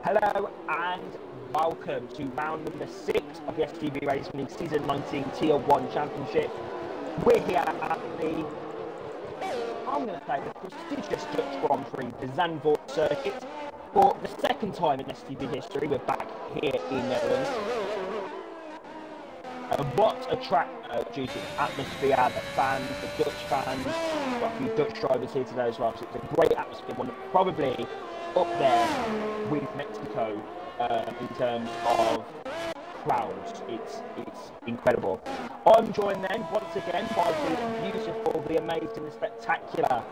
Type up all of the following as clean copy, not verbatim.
Hello and welcome to round number 6 of the STB Racing League Season 19 Tier 1 Championship. We're here at the, I'm going to say, the prestigious Dutch Grand Prix, the Zandvoort circuit. For the second time in STB history, we're back here in Netherlands. What a track due to the atmosphere, the fans, the Dutch fans. We've got a few Dutch drivers here today as well, so it's a great atmosphere, one probably up there with Mexico in terms of crowds. It's incredible. I'm joined then once again by the beautiful, the amazing, the spectacular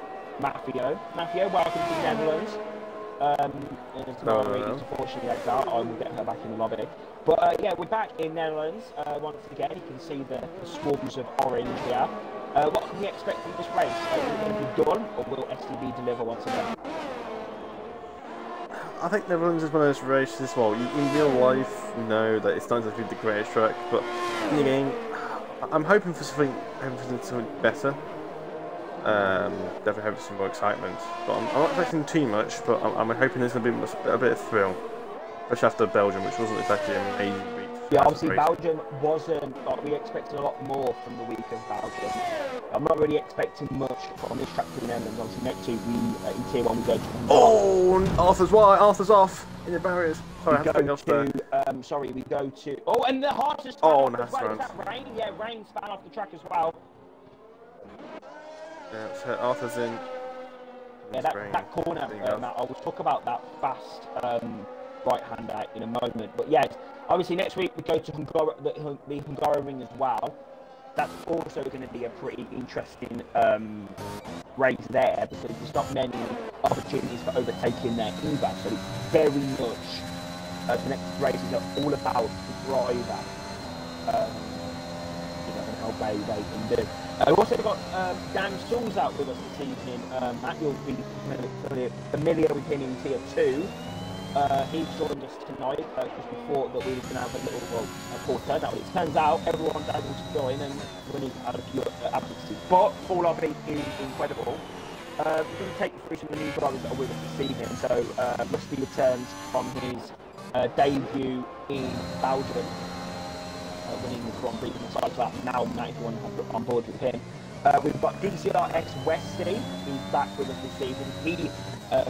Maffio. Maffio, welcome to the Netherlands. It's unfortunately exiled. I will get her back in the lobby. But yeah, we're back in Netherlands once again. You can see the swarms of orange here. What can we expect from this race? Is it going to be done, or will STB deliver once again? I think Netherlands is one of those races. Well, in real life, you know that it's not exactly the greatest track, but in the game, I'm hoping for something better. Definitely hoping for some more excitement. But I'm not expecting too much. But I'm hoping there's going to be a bit of thrill, especially after Belgium, which wasn't exactly an amazing week. Yeah, obviously Belgium wasn't. Like, we expected a lot more from the week of Belgium. I'm not really expecting much from this track to the Netherlands. Obviously, next week we in Tier 1 we go to. Oh, Arthur's wide. Arthur's off in the barriers. Sorry, we go to. Oh, and the hardest. Oh, no, as well. Is that rain? Yeah, rain span off the track as well. Yeah, so Arthur's in. Yeah, that corner. I will talk about that fast right-hander in a moment. But yeah, obviously next week we go to the Hungaroring as well. That's also going to be a pretty interesting race there, because there's not many opportunities for overtaking there either. So it's very much the next race is all about the driver. And how well they can do. We've also got Dan Sauls out with us this evening. Matt, you'll be familiar with him in Tier 2. He joined us tonight because we thought that we were going to have a little poor turnout. It turns out everyone's able to join and we need to add a few absences. But all of it is incredible. We're going to take you through some of the new drivers that are with us this evening. So Rusty returns from his debut in Belgium, winning the Grand Prix. Besides that, now Matt, if you want to have on board with him. We've got DCRX Westy, who's back with us this season. He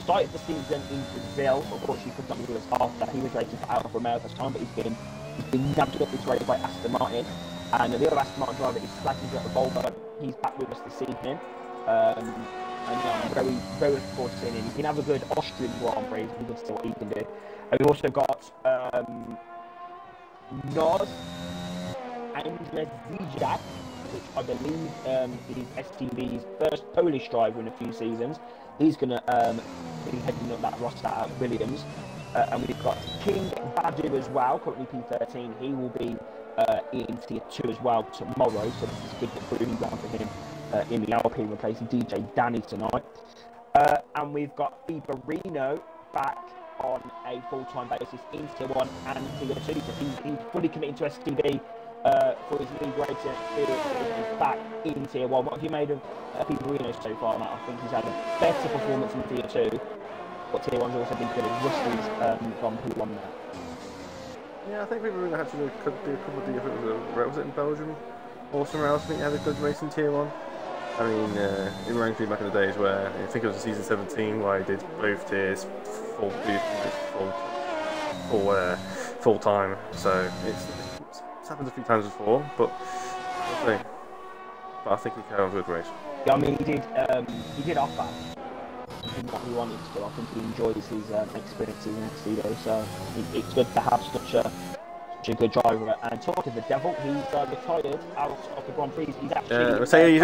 started the season in Brazil. Of course, he could not be with us after. He was racing for Alfa Romeo this time, but he's been nabbed up this race by Aston Martin. And the other Aston Martin driver is slacking at the Volvo. He's back with us this evening. And I'm very, very looking forward to seeing him. He can have a good Austrian Grand Prix. We can see what he can do. And we've also got Nos Andrzejczak, which I believe is STB's first Polish driver in a few seasons. He's going to be heading up that roster at Williams. And we've got King Badu as well, currently P13. He will be in Tier 2 as well tomorrow, so this is good recruiting ground for him in the Alpine, replacing DJ Danny tonight. And we've got Ibarino back on a full-time basis in Tier 1 and Tier 2, so he's fully committed to STB. For his league racing experience, he's back in Tier 1. What have you made of Piperino so far, Matt? I think he's had a better performance in Tier 2, but Tier 1's also been good as Rusty's from P1 there. Yeah, I think Piperino had to do a couple of different, was it in Belgium or somewhere else? I think he had a good race in Tier 1. I mean, it reminds me back in the days where, I think it was in Season 17, where I did both tiers full time, so it's happened a few times before, but we'll see. But I think he carried on a good race. Yeah, I mean, he did offer what he wanted to do. I think he enjoys his experiences in STB, so it's good to have such a good driver. And talking to the devil, he's retired out of the Grand Prix. He's actually Mercedes.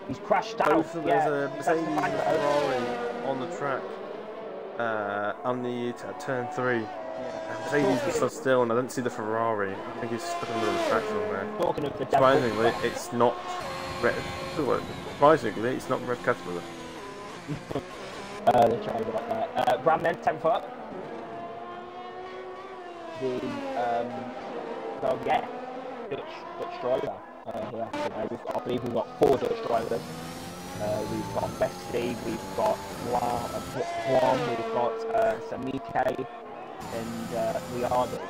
He's crashed out. Both of there's a Mercedes and Ferrari on the track on the turn 3. Yeah. Mercedes was so still, and I don't see the Ferrari. I think he's stuck under the track somewhere. Talking of the surprisingly, it's not red. Surprisingly, it's not red category. Let's try about that. Bramman, 10th up. Dutch driver here. I believe we've got 4 Dutch drivers. We've got Bestie, we've got Guam, we've got Samike, and Riado.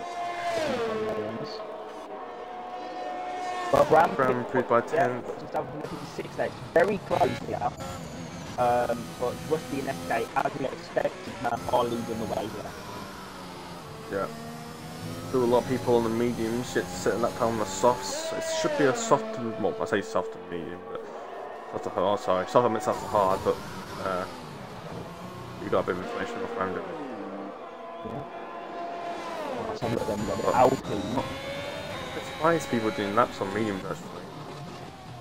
But Brown improved by 10. It's very close here. But Rusty and SK, as we expected, are leading the way here. Yeah. Still a lot of people on the mediums, yet setting that down on the softs. It should be a soft and, well, I say soft and medium, but soft and hard, sorry. Soft and soft and hard, but you got a bit of information off random. Yeah. Let's have a look at them, got Alpine. I'm surprised people are doing laps on mediums actually.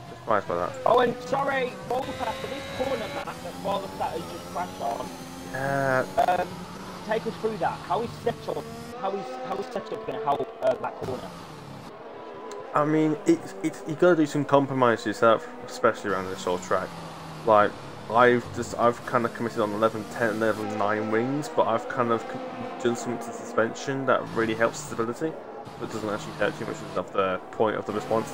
Surprised by that. Oh, and sorry, Volpass for this corner map that Volpass has just crashed on. Yeah. Take us through that. How is setup? How is setup going to help that corner? I mean, you got to do some compromise yourself, especially around this sort of track. Like I've kind of committed on 11, 10, 11, 9 wings, but I've kind of done something to suspension that really helps stability, but doesn't actually hurt too much of the point of the response.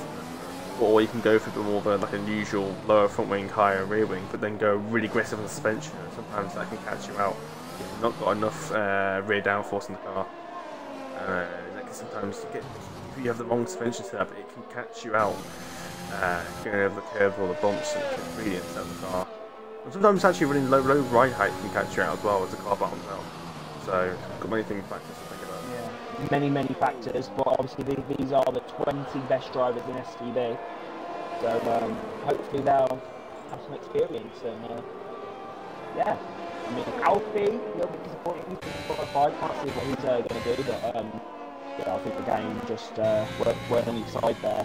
Or you can go for a bit more of a, like a usual lower front wing, higher rear wing, but then go really aggressive on the suspension. And sometimes that can catch you out if you've not got enough rear downforce in the car. Sometimes if you have the wrong suspension setup, it can catch you out going over the curb or the bumps and it can really upset the car. And sometimes actually running low ride height can catch you out as well as the car battles out. So got many things factors to think about. Yeah, many factors, but obviously these are the 20 best drivers in STB. So hopefully they'll have some experience and yeah. I mean, Alfie, a little bit disappointing. He's been qualified. Can't see what he's going to do, but yeah, I think the game just weren't on his side there.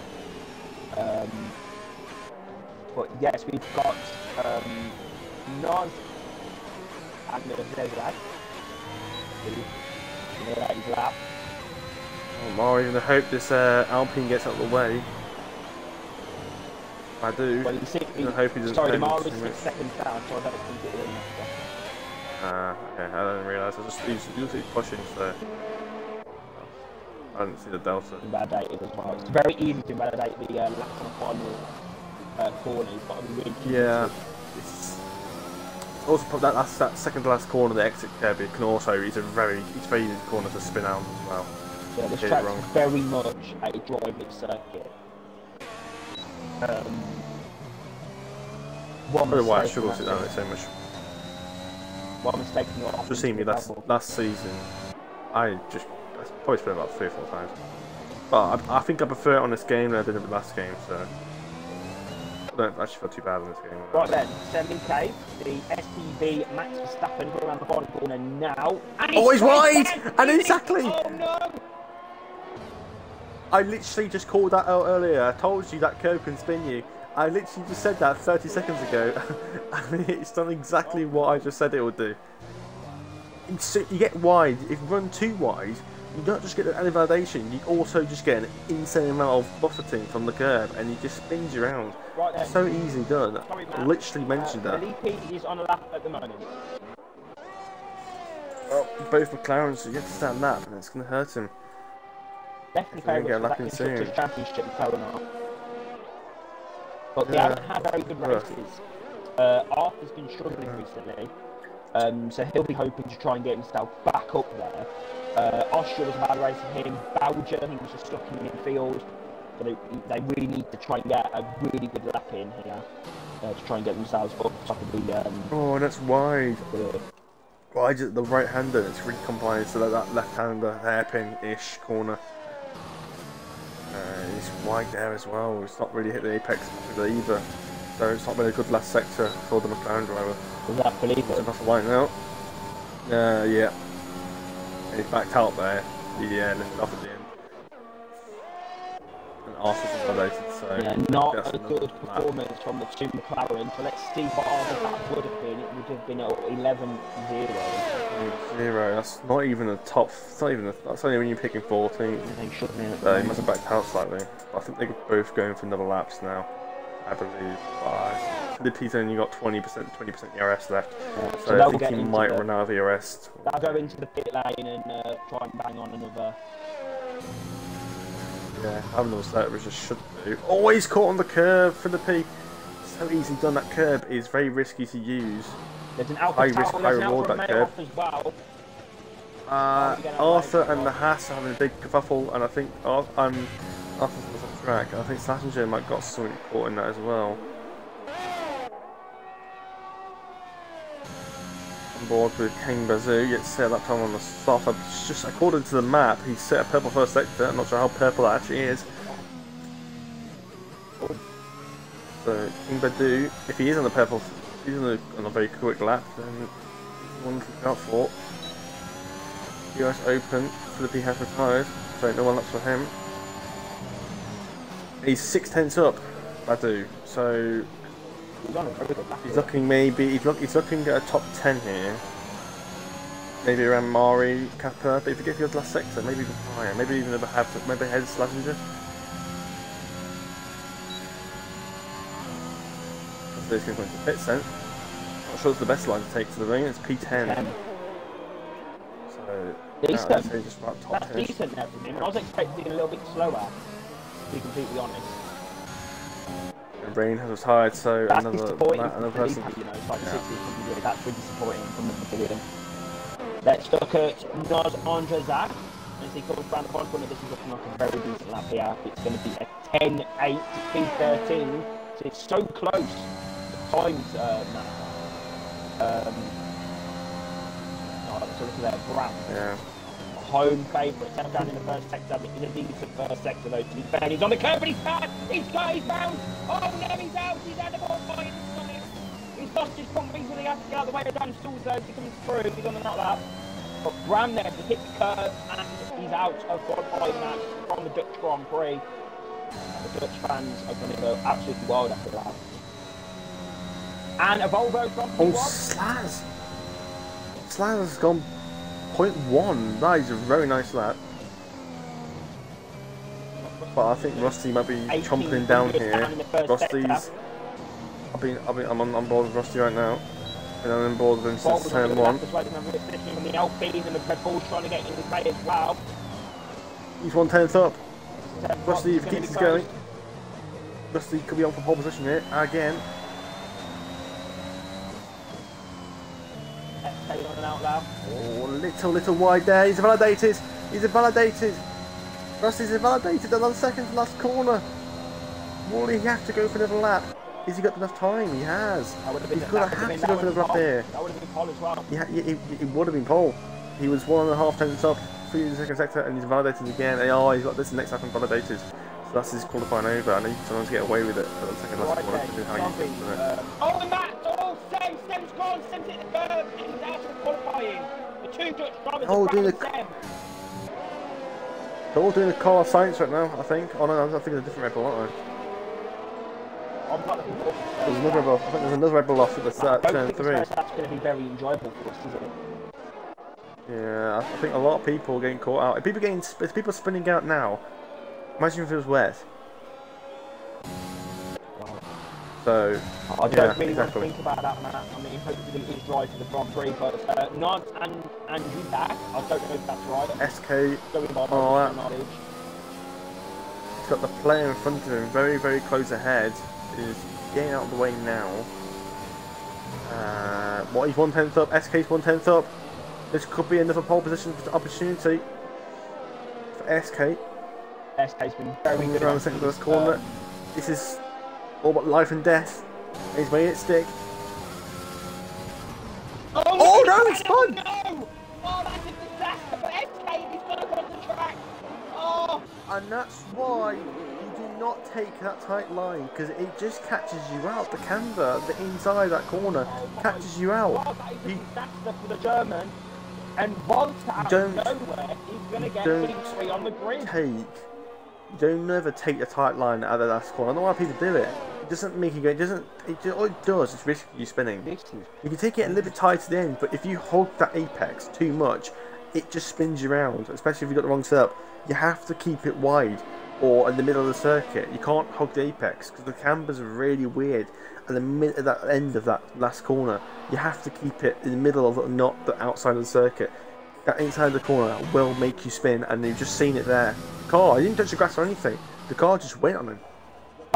But yes, we've got Naz and Zezak. His lap. I'm already going to hope this Alpine gets out of the way. I do. Well, you see, I hope he doesn't. sorry, Mara's 6 seconds down, so I don't think it will. Okay, I didn't realise. He's pushing, so I didn't see the delta. Invalidated as well. It's very easy to invalidate the lap on the final corner. You've got to be really keen. Yeah. It's also that second to last corner, the exit curb, it can also it's very easy corner to spin out as well. Yeah, this track's very much a driving circuit. Probably why I struggle to sit down it so much. One mistake in your off. Just seen me last season. I probably spent about 3 or 4 times. But I think I prefer it on this game than I did it last game, so I don't actually feel too bad in this game. Right then, 7K, the STB Max Verstappen going around the bottom corner now. Oh, he's wide! And exactly! Oh no! I literally just called that out earlier. I told you that curb can spin you. I literally just said that 30 seconds ago. And it's done exactly what I just said it would do. So you get wide. If you run too wide, you don't just get an invalidation, you also just get an insane amount of buffeting from the curb and it just spins you around. Right then. So easily done. Sorry, I literally mentioned that. Felipe is on a lap at the moment. Well, both McLarens, you have to stand lap and it's going to hurt him. Definitely Get a lap in favourites soon. for that championship going on. But they haven't had very good races. Arthur's been struggling recently, so he'll be hoping to try and get himself back up there. Austria was a bad race for him. Belgium, he was just stuck in the midfield. So they really need to try and get a really good lap in here to try and get themselves up top of the. Oh, that's wide. Wide at the right hander. It's really compliant to that left hander hairpin-ish corner. It's wide there as well. It's not really hit the apex either. So it's not been a good last sector for the McLaren driver. Was that Felipe? It's enough of white now. Yeah. And he backed out there. Yeah, lifted off at the end. And Arthur's invalidated, so... Yeah, not a good performance from the two McLaren. So let's see what Arthur's lap would have been. It would have been 11-0. 0. That's not even a top... It's not even that's only when you're picking 14. They shouldn't have. So he must have backed out slightly. But I think they're both going for another laps now. I believe. Felipe's only got 20% ERS left. Yeah, so I think he might run out of ERS. They'll go into the pit lane and try and bang on another. Yeah, have another set, which I should do. Oh, he's caught on the curve, Felipe. so easily done. That curb is very risky to use. There's an Alpha High risk, Tower, high there's an reward, Alpha that Romeo curb. as well. Arthur and the Haas are having a big kerfuffle, and I think Arthur's off the track. I think Slattenger might got something caught in that as well. On board with King Bazoo, yet set that time on the soft. Just according to the map, he set a purple first sector. I'm not sure how purple that actually is. So King Bazoo, if he is on the purple, if he's on a very quick lap, then he's one to look out for. US Open, Philippi has retired, so no one laps for him. He's 6/10 up, Badu, so he's looking he's looking at a top 10 here. Maybe around Mari, Kappa, but if he gets the last sector, maybe even higher, maybe even ahead of Slattenger. So he's going to go into pits then. Not sure it's the best line to take to the ring, it's P10. So Decent. just about top That's 10. decent there from him. I was expecting a little bit slower, to be completely honest. Rain has retired, so That's another person. You know, it's like 60 something. That's really disappointing from the pavilion. Let's look at Nos Andrzejczak. As he comes around the front corner, this is looking like a very decent lap here. It's going to be a 10.8 to P13. So it's so close. The times now. So look at that, Brown. Yeah. Home favourite. Step down in the first sector. It's a decent first sector though, to be fair. He's on the curb, but he's bad. He's got his bound. Oh no, he's out. He's had the ball fight. He's lost his front wings, so he has to get out of the way of Dan Stools though. He comes through. He's on the nut lap. But Bram there to hit the curb, and he's out of qualifying match from the Dutch Grand Prix. The Dutch fans are going to go absolutely wild after that. And a Volvo Grand Prix. Oh, Slaz! Slaz has gone 0.1. That is a very nice lap. But I think Rusty might be chomping down here. Rusty's. I'm on board with Rusty right now. And I'm on board with him since turn 1. The Alpine and the Red Bull's trying to get in his way as well. He's 1/10 up. Rusty, if he keeps this going, Rusty could be on for pole position here again. On and out loud. Oh, little wide there. He's validated. He's validated. Rusty's validated. Another second to last corner. Will he have to go for another lap? Has he got enough time? He has. He's going to have to go for another lap there. That would have been pole as well. Yeah, it would have been pole. He was 1.5 tenths up through the second sector, and he's validated again. And oh, he's got this next lap and validated. So that's his qualifying over. I know you can sometimes get away with it for the second last corner. Oh, and Matt! Oh, Sem's gone. Sem's hit the curb, and he's out of qualifying. The two Dutch drivers doing are Sem. They're all doing a car of science right now, I think. Oh no, I think there's a different Red Bull, aren't there? I'm not looking forward to this. There's another Red Bull. I think there's another Red Bull off at the start, turn 3. That's going to be very enjoyable for us, isn't it? Yeah, I think a lot of people are getting caught out. If people spinning out now, imagine if it was wet. So, I don't really want to think about that, Matt. I mean, hopefully he's right for the Grand Prix, but Nod and Judak, I don't know if that's right. SK, Going by oh, knowledge. He's got the player in front of him, very, very close ahead. Is getting out of the way now. What, he's 1/10 up, SK's 1/10 up. This could be another pole position opportunity for SK. SK's been very good around the second first corner. This is all about life and death. He's made it stick. Oh no, it's fun! No! Oh, that's a disaster for SK. He's got to go on the track. Oh! And that's why you do not take that tight line, because it just catches you out. The camber, the inside that corner, catches you out. God, that is a disaster for the German. And Walter out of nowhere, he's going to get P3 on the grid. You don't never take the tight line out of the last corner. I don't know why people do it. It doesn't make you go. All it does is risk you spinning. You can take it a little bit tight to the end, but if you hold that apex too much, it just spins you around. Especially if you've got the wrong setup. You have to keep it wide or in the middle of the circuit. You can't hug the apex because the cambers are really weird. And at that end of that last corner, you have to keep it in the middle of it, not the outside of the circuit. That inside of the corner will make you spin, and you've just seen it there. The car, he didn't touch the grass or anything. The car just went on him.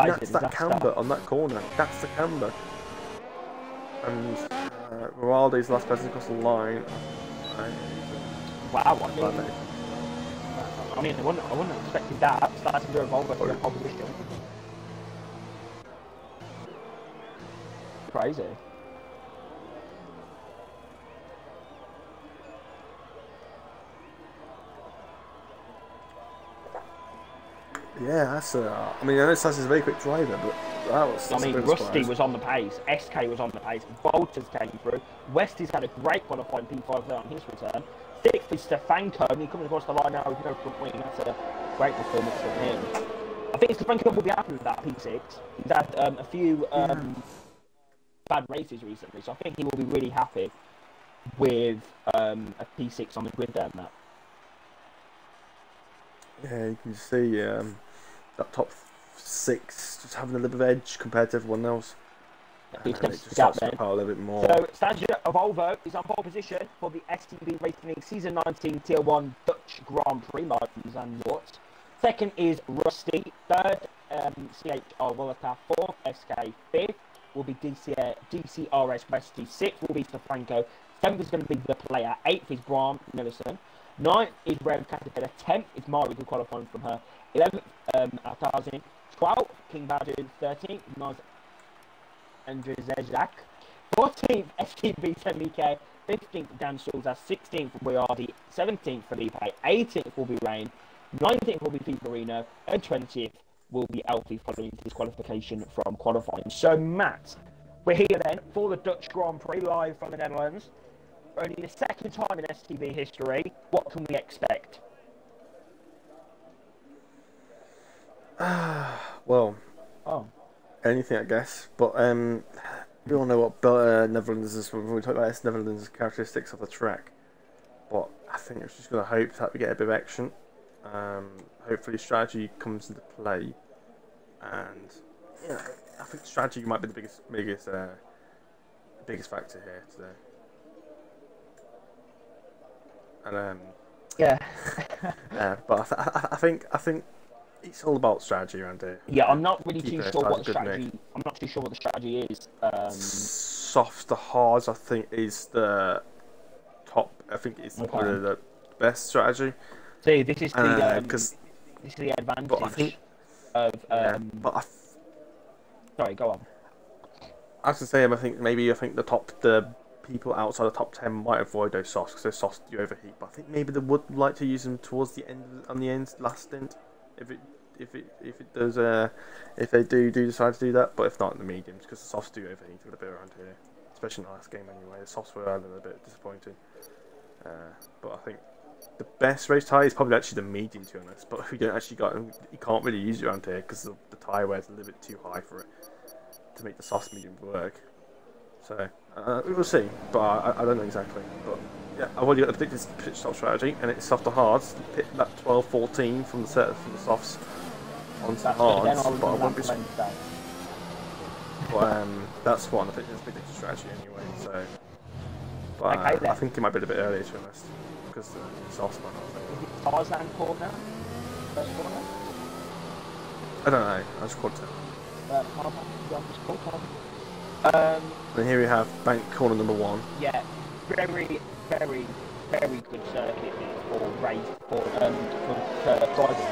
that's that camber on that corner. That's the camber. And Ronaldo's last person across the line. Wow, I mean, I wouldn't have expected that. Starting to revolve for the opposition. Crazy. Yeah, that's I mean, I know Sass is a very quick driver, but that was. I mean, Rusty was on the pace. SK was on the pace. Bolters came through. Westy's had a great qualifying P5 there on his return. Sixth is Stefanko, and he comes across the line now with no front wing. That's a great performance from him. I think Stefanko will be happy with that P6. He's had a few bad races recently, so I think he will be really happy with a P6 on the grid there, Matt. Yeah, you can see that top 6 just having a little bit of edge compared to everyone else. It just starts to power a little bit more. So, Sergio Volvo is on pole position for the STB Racing League Season 19 Tier 1 Dutch Grand Prix, Martins and Watts. Second is Rusty. Third, CHR Volata. Fourth, SK. Fifth will be DCRS Westy. Sixth will be Stefanko. Seventh is going to be the player. Eighth is Bram Nilsson. Ninth is Rev Caterpillar. 10th is Mari, who qualifying from her. 11th, Altazin. 12th, King Badu. 13th, Maz Andrzejak. 14th, STB Semike. 15th, Dan Schulza. 16th, Boyardi. 17th, Felipe. 18th will be Rain. 19th will be Pete Marino. And 20th will be Alfie following disqualification from qualifying. So, Matt, we're here then for the Dutch Grand Prix live from the Netherlands. Only the second time in STB history. What can we expect? Well, anything, I guess. But we all know what Netherlands is when we talk about Netherlands' characteristics of the track. But I think it's just going to hope that we get a bit of action. Hopefully, strategy comes into play, and yeah, I think strategy might be the biggest factor here today. And but I think it's all about strategy around here. Yeah, I'm not really too sure what the strategy. I'm not too sure what the strategy is. Soft to hard, I think, is the top. I think it's probably the best strategy. See, this is the this is the advantage. But I think of. Sorry, go on. I was to say, I think the people outside the top 10 might avoid those softs because those softs do overheat. But I think maybe they would like to use them towards the end, last stint, if they do decide to do that. But if not, the mediums, because the softs do overheat a little bit around here, especially in the last game anyway. The softs were a little bit disappointing. But I think the best race tyre is probably actually the medium, to be honest. But you can't really use it around here because the tyre wear is a little bit too high for it to make the soft medium work. So we will see, but I don't know exactly. But yeah, I've already got the predicted pit stop strategy, and it's soft to hards. Pit that 12-14 from the softs onto the hards, but I won't be. But that's what I think is the predicted strategy anyway. So, but I think it might be a bit earlier, to be honest, because the softs might not. Tarzan corner. First corner. I don't know. I just called it. And here we have bank corner number 1. Yeah, very good circuit for race for driving.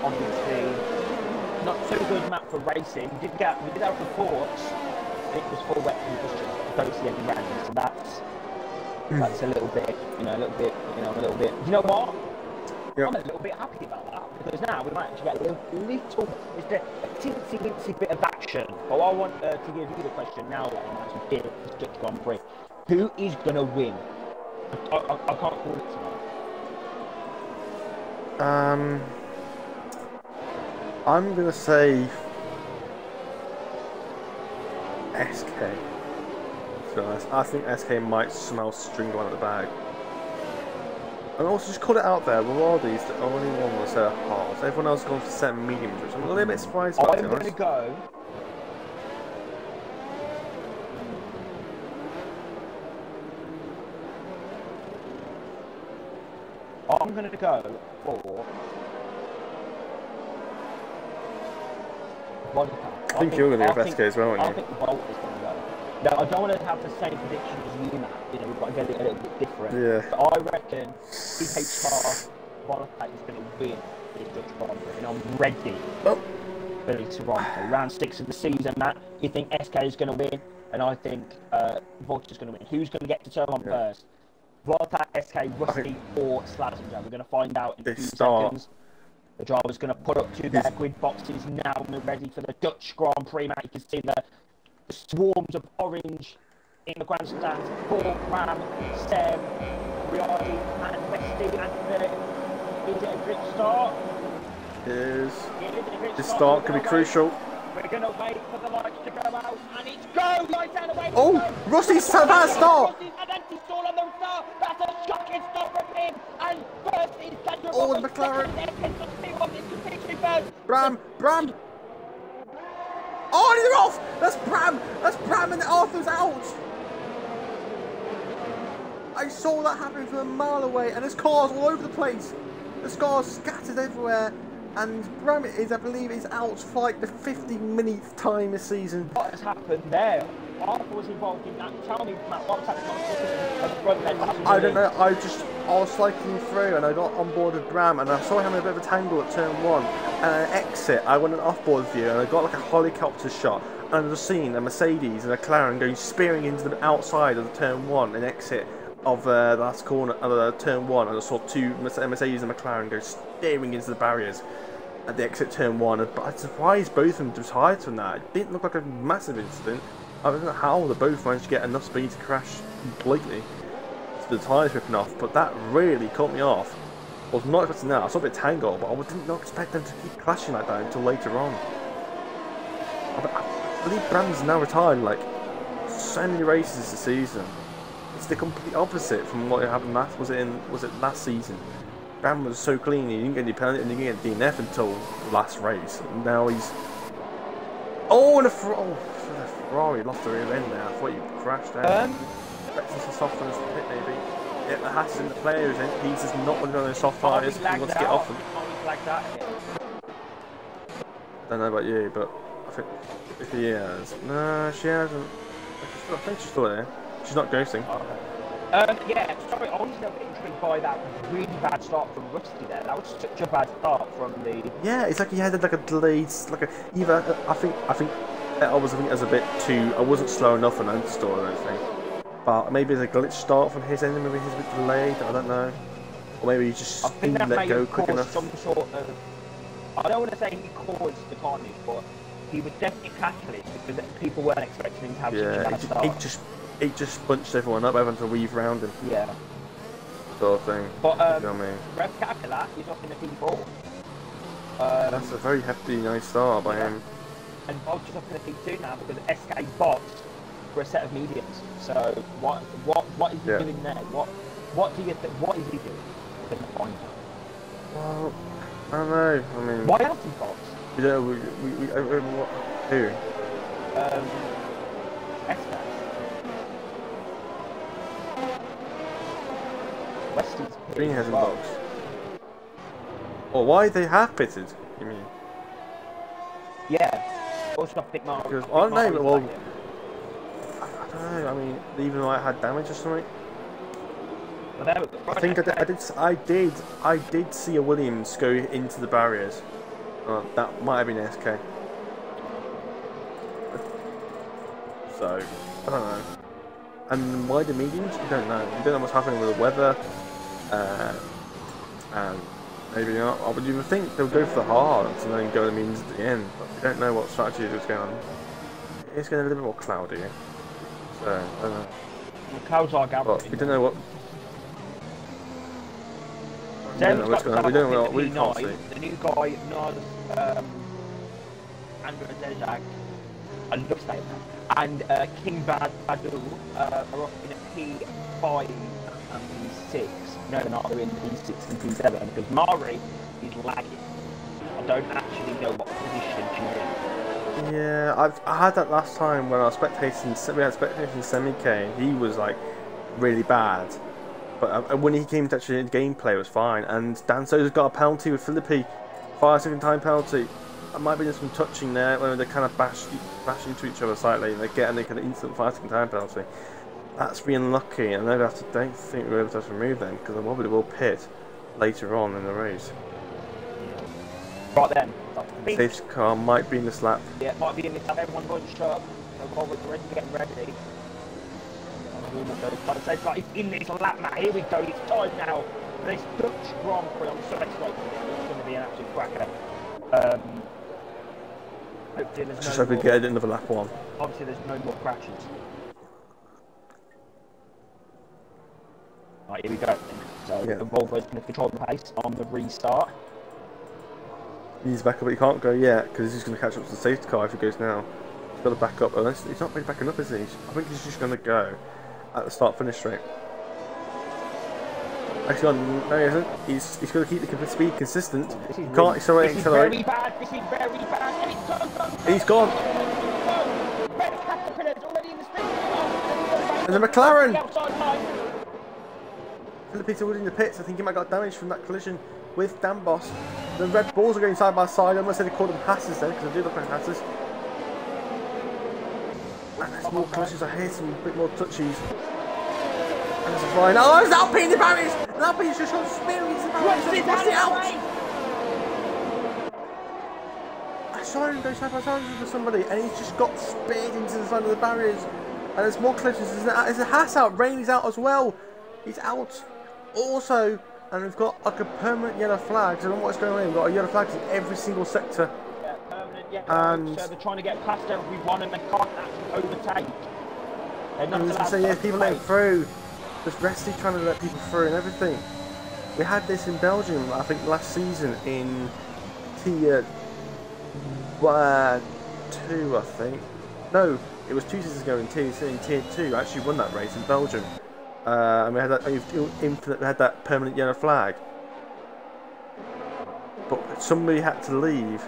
Obviously, not so good map for racing. We did have reports. It was for wet conditions close to the end round, so that's a little bit. You know what? Yep. I'm a little bit happy about that, because now we might actually get a teensy bit of action. But I want to give you the question now, that I'm actually here at the Dutch Grand Prix. Who is going to win? I can't call it tonight. I'm going to say SK. To be honest, I think SK might somehow string one at the bag. And also, just call it out there, Ronaldo's the only one that's hard. So everyone else has gone for set mediums, which I'm a little bit surprised about. I'm going to go. I'm going to go for I think you're going to go with SK as well, I aren't you? think Bolt is going to go. Now, I don't want to have the same prediction as you, Matt. You know, we've got to get it a little bit different. Yeah. But I reckon PHR Volatate is going to win this Dutch Grand Prix, and I'm ready for the Toronto. Round 6 of the season, Matt. You think SK is going to win, and I think Vulture is going to win. Who's going to get to turn 1 first? Volatate, SK, Rusty, or Slazenger? We're going to find out in a few seconds. The driver's going to put up to their grid boxes now and we're ready for the Dutch Grand Prix, Matt. You can see the swarms of orange in the grandstands for Ram, Sam, Riardi and Westy. And is it a grid start? It is. This start could be crucial. We're going to wait for the lights to go out and it's go! Lights out of the way! Oh! Rusty's had that start! Rusty's had anti-stall on the start! That's a shocking start from him! And first is Sandra Oh, Roberts, the McLaren! Bram! Oh, and they're off! That's Bram! That's Bram and Arthur's out! I saw that happen from a mile away and there's cars all over the place. There's cars scattered everywhere. And Bram is, I believe, is out for like the 50th time this season. What has happened there? Arthur was involved in that. Tell me, Matt, what's happened? I don't know. I was cycling through and I got on board with Bram and I saw him in a bit of a tangle at turn 1. And an exit, I went an off-board view and I got like a helicopter shot. And I just seen a Mercedes and a McLaren going spearing into the outside of the turn 1 and exit of the last corner of turn 1. And I saw two Mercedes and McLaren go staring into the barriers at the exit turn 1, but I'm surprised both of them retired from that. It didn't look like a massive incident. I don't know how they both managed to get enough speed to crash completely. So the tyres ripping off, but that really caught me off. I was not expecting that. I saw a bit tangled, but I did not expect them to keep clashing like that until later on. I believe Bram's now retired like so many races this season. It's the complete opposite from what happened last. Was it last season? Bram was so clean, he didn't get any penalty and he didn't get DNF until the last race. And now he's... Oh, and the Ferrari lost the rear end there. I thought you crashed out. Expecting some soft on his pit maybe. Yeah, the hatch is in the players, and he's just not running on those soft tyres. He wants to get off them. Don't know about you, but I think if he has... No, she hasn't. I think she's still there. She's not ghosting. Yeah, sorry, I was a bit intrigued by that really bad start from Rusty there. That was such a bad start from the... Yeah, it's like he had like a delayed, like a... Either, I think it was a bit too... I wasn't slow enough on Understore, I don't think. But maybe it's a glitch start from his end, maybe he's a bit delayed, I don't know. Or maybe he just didn't let go quick enough. Some sort of... I don't want to say he caused the carnage, but he was definitely catalyst because people weren't expecting him to have such a bad start. It just bunched everyone up, everyone to weave round him. Yeah. Sort of thing. But, you know what I mean? Rev Capital is up in the P4. That's a very hefty, nice start by him. And Bob's up in the P2 now because SK boxed for a set of mediums. So, what is he doing there? What is he doing? In the point? Well, I don't know. I mean... Why hasn't he boxed? We don't know, who? SK. Westy's Green hasn't boxed. Well, why they have pitted, you mean? Yeah. Also, I think Mark. Because, I don't know, well... I don't know, I mean, even though I had damage or something. I think I did see a Williams go into the barriers. That might have been SK. So, I don't know. And why the mediums? You don't know. You don't know what's happening with the weather. And maybe not. I would even think they'll go for the hards and then go to the mediums at the end. But we don't know what strategy is going on. It's getting a little bit more cloudy. So, I don't know. The clouds are gathering. But we don't know what... We don't know what we can't see. The new guy, Naz, Andrew Zezak, I love saying that, and King Badu are up in a P5 and P6. No, they're not. They're in P6 and P7 because Mari is lagging. I don't actually know what position she's in. Yeah, I had that last time when I was spectating. We had spectating Semi-K. He was like really bad. But when he came to actually gameplay, it was fine. And Dan Souza's got a penalty with Philippi. 5-second time penalty. might be some touching there when they kind of bash into each other slightly and they get an instant fighting time penalty. That's being unlucky, and they'll have to, don't think we're able to remove them because they probably will pit later on in the race. Right then. Safety car might be in the slap. Yeah, it might be in the slap. Everyone bunched up. While we're getting ready. Like I said, like it's in this lap now. Here we go. It's time now. This Dutch Grand Prix. I'm so excited. It's going to be an absolute cracker. Hopefully there's Just no hope we get another lap one. Obviously, there's no more crashes. Right, here we go. So yeah. the Volvo's going to control the pace on the restart. He's back up, but he can't go yet because he's going to catch up to the safety car if he goes now. He's got to back up. Unless he's not really backing up, is he? I think he's just going to go at the start-finish straight. Actually, no, he isn't. He's going to keep the speed consistent. He can't accelerate. This is very bad. This is very bad. And he's gone. Red Caterpillar's already in the street. And the McLaren. Philippe's already in the pits. I think he might have got damaged from that collision with Dan Boss. The Red Bulls are going side by side. I almost said they called them Hasses then, because I do look like Hasses. And there's more collisions. I hear some bit more touchies. And there's a flying. Oh, there's Alpine in the barriers! And Alpine's just gone spinning into the barriers. He's lost it out! I saw him go side by side with somebody, and he's just got speared into the side of the barriers. And there's more collisions. There's a Haas out. Rainey's out as well. He's out. Also, and we've got like a permanent yellow flag. So I don't know what's going on. We've got a yellow flag in every single sector. Yeah, permanent yellow. And so they're trying to get past everyone and they can't actually overtake. I was going to say, yeah, people letting through. Just Resty trying to let people through and everything. We had this in Belgium, I think, last season in Tier 2, I think. No, it was 2 seasons ago in Tier 2. I actually won that race in Belgium. And we had that infinite. We had that permanent yellow flag, but somebody had to leave.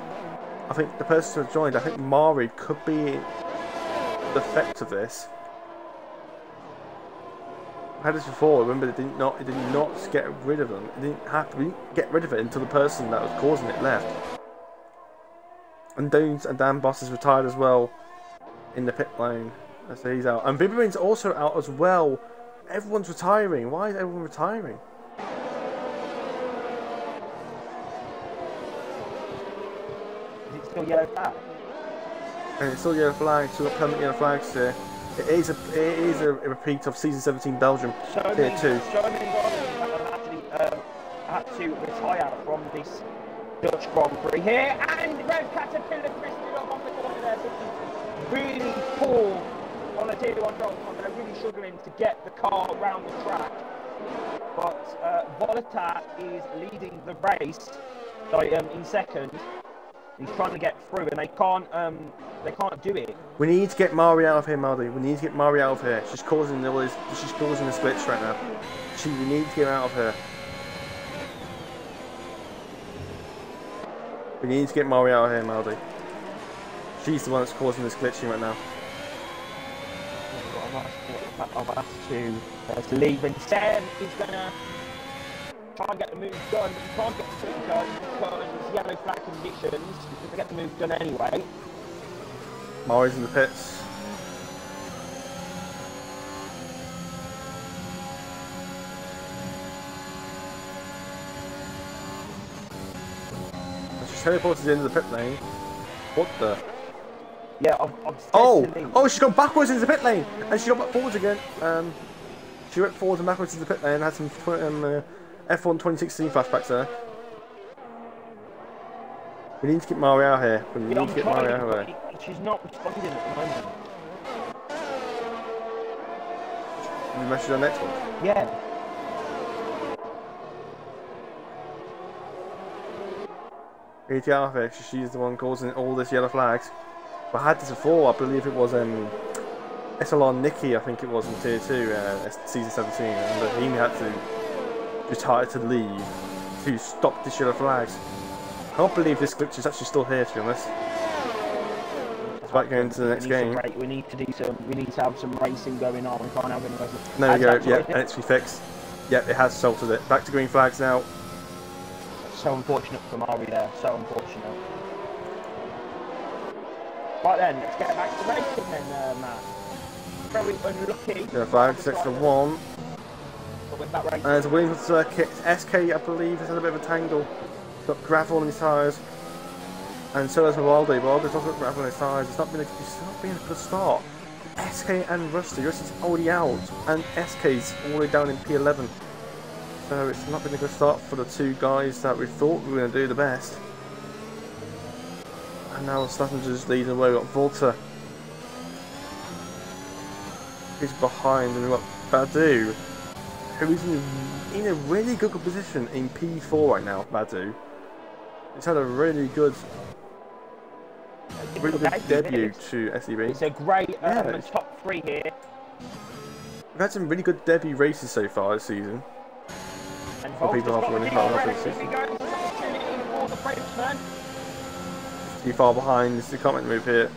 I think the person who joined, I think Mari, could be the effect of this. I had this before. Remember, it did not get rid of them. It didn't have to. We didn't get rid of it until the person that was causing it left. And Dan Boss is retired as well in the pit lane. So he's out. And Bibberin's also out as well. Everyone's retiring. Why is everyone retiring? Is it still yellow flag? And it's still yellow flags. Still got permanent yellow flags here. It is a repeat of season 17 Belgium Tier 2. So many drivers actually had to retire from this Dutch Grand Prix here, and Red Caterpillar twisted up on the corner there. So really poor on the Tier 1 road. They're really struggling to get the car around the track. But Volata is leading the race, in second. He's trying to get through, and they can't do it. We need to get Mari out of here, Maldi. We need to get Mari out of here. She's causing all this. She's causing the splits right now. We need to get her out of here. We need to get Mari out of here, Maldi. She's the one that's causing this glitching right now. I've asked to leave, and Sam is gonna try and get the move done, but you can't get the move done because it's yellow flag conditions. You're gonna get the move done anyway. Mari's in the pits. She's teleported to the end of the pit lane. What the? Yeah, I've she's gone backwards into the pit lane, and she got back forwards again. She went forwards and backwards into the pit lane and had some F1 2016 flashbacks there. We need to get Mari out here. We need to get Mari out here. She's not responding at the moment. Did you message her next one? Yeah. We need to get out of here. She's the one causing all this yellow flags. I had this before. I believe it was SLR Nicky. I think it was in Tier 2, season 17, and he had to retire to leave to stop the yellow flags. I can't believe this glitch is actually still here, to be honest. It's about going to the next game. We need to have some racing going on. We can't have any racing. There we go. Yep, and it's fixed. Yep, it has salted it. Back to green flags now. So unfortunate for Mari there. So unfortunate. Right then, let's get back to racing then, Matt. Very unlucky. Yeah, 5, 6 to 1. But with that racing. And it's a Williams circuit. SK, I believe, has had a bit of a tangle. Got gravel on his tyres. And so has Mavaldi. Mavaldi's also got gravel on his tyres. It's not been a good start. SK and Rusty. Rusty's already out. And SK's all the way down in P11. So it's not been a good start for the two guys that we thought we were going to do the best. And now Slassinger's leading the way. We've got Volta. He's behind, and we've got Badu, who is in a really good position in P4 right now. Badu, he's had a really good debut to STB. It's a great top 3 here. We've had some really good debut races so far this season. And for people after winning part of the season. Too far behind. This is the comment move here.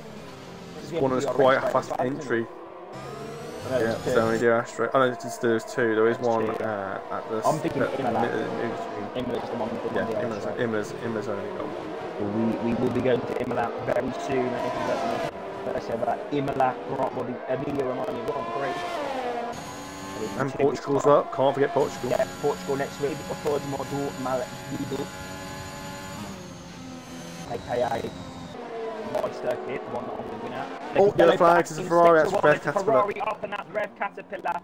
This one is quite a fast entry. Yeah, it's only the Astro. Oh no, there's two. There is one at the. I'm thinking Imola's only got one. We will be going to Imola very soon. I said about Imola, Emilia Romagna Grand Prix. And Portugal's up. Can't forget Portugal. Yeah, Portugal next week. Towards Model Maldido, aka my circuit, the one that I'm looking at. Oh, yellow flags is a Ferrari. That's Red Caterpillar. Ferrari up and that Red Caterpillar.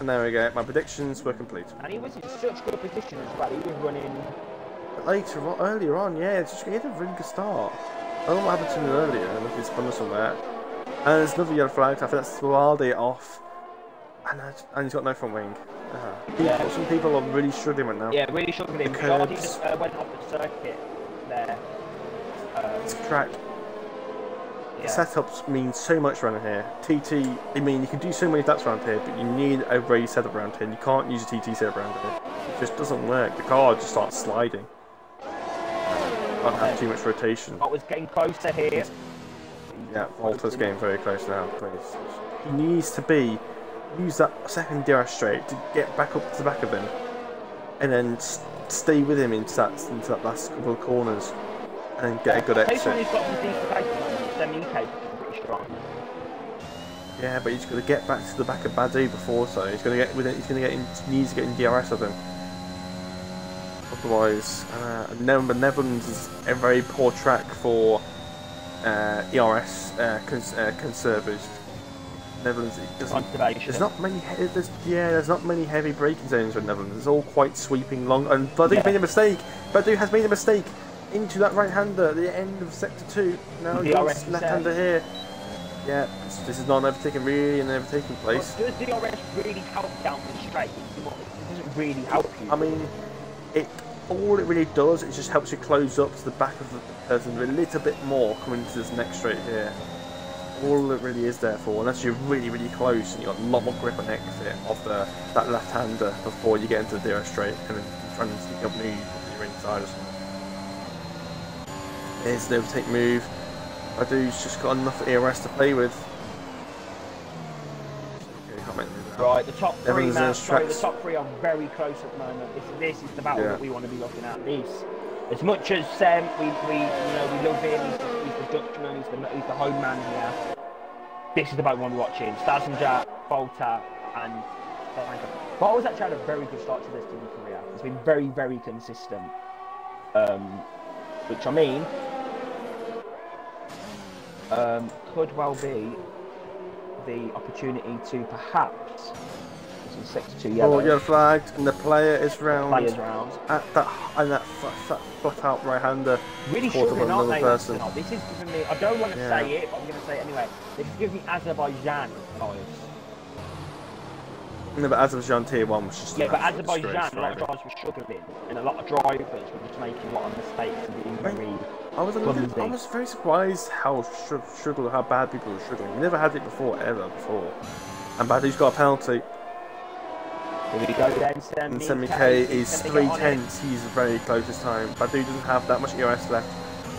And there we go. My predictions were complete. And he was in such good position as well. He was running. Earlier on, yeah, he had a really good start. I don't know what happened to him earlier. I don't know if he's spun somewhere. And there's another yellow flag. I think that's Sualdi off. And he's got no front wing. Yeah. Some people are really struggling right now. Yeah, really struggling. Sualdi just went off the circuit there. It's cracked. Yeah. Setups mean so much around here. TT, I mean, you can do so many laps around here, but you need a race setup around here. You can't use a TT setup around here. It just doesn't work. The car just starts sliding. Can't have too much rotation. I was getting closer here. Yeah, Volta's getting very close now. Please. He needs to use that second DRS straight to get back up to the back of him, and then stay with him into that last couple of corners, and get a good exit. He's got some decent pace, semi-capable, pretty strong. Yeah, but he's got to get back to the back of Badu before, so he's going to get with it. He needs to get in DRS of him. Otherwise, Netherlands is a very poor track for ERS conservers. Netherlands, there's not many heavy braking zones in Netherlands. It's all quite sweeping long. And Badu's made a mistake. Badu has made a mistake into that right-hander at the end of sector 2. Now he's left-hander here. Yeah, this is not an overtaking place. Does DRS really help down the straight? It doesn't really help you. I mean, all it really does is just helps you close up to the back of the person a little bit more coming into this next straight here. All it really is there for, unless you're really, really close and you've got a lot more grip on exit of that left-hander before you get into the DRS straight and then trying to sneak up new you're inside or something. There's the overtake move. Badu's just got enough ERS to play with. Right, the top 3 now. The top 3 are very close at the moment. This is the battle that we want to be looking at. As much as we love him, he's the Dutchman, he's the home man here. This is the battle we want to be watching. Stassenger, Volta, and Volta's actually had a very good start to this team career. It's been very, very consistent. Which I mean, could well be the opportunity to perhaps in sector 2 yellow. Yellow flagged, and the player is round. At that flat out right hander. Really struggling, aren't they? This is giving me. I don't want to say it, but I'm going to say it anyway. This is giving me Azerbaijan vibes. No, but Azerbaijan tier 1 was just. Yeah, but Azerbaijan, a lot of drivers were struggling, and a lot of drivers were just making a lot of mistakes and being very. I was very surprised how bad people were struggling. We never had it before, ever before. And Badu's got a penalty. Here we go then, and Semi-K is 3/10. He's very close this time. Badu doesn't have that much ERS left.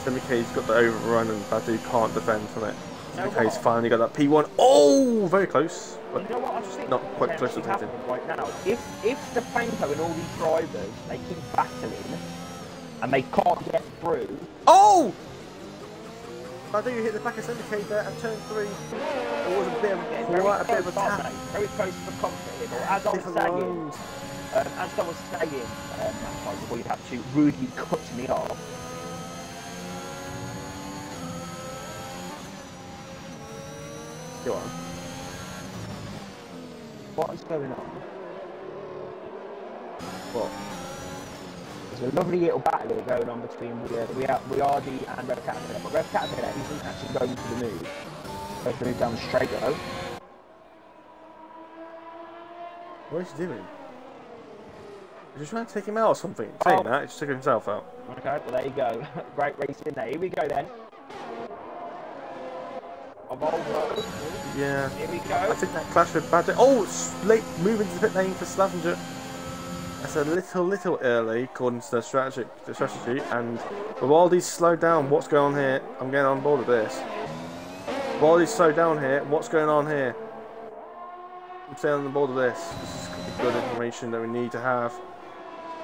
Semi-K's got the overrun and Badu can't defend from it. Semi-K's finally got that P1. Oh, very close. But you know what I think not quite close to hitting. Right now, if the Franco and all these drivers, they keep battling and they can't get through. Oh! Badu hit the back of STB there at turn 3. It was a bit of a tap. Very close for comfort here, but as I was saying, before you have to rudely cut me off. Go on. What is going on? What? There's a lovely little battle going on between Riardi and Rev Caterpillar, but Rev Caterpillar isn't actually going for the move. Goes for the move down the straight though. What is he doing? Is he trying to take him out or something? Saying that, he's just took himself out. Okay, well there you go. Great racing there. Here we go then. Yeah. Here we go. I think that clash with Badger. Oh, it's late move into the pit lane for Slazenger. That's a little early according to the strategy. And Vivaldi's slowed down. What's going on here? I'm getting on board with this. Vivaldi's slowed down here. What's going on here? I'm staying on board with this. This is good information that we need to have.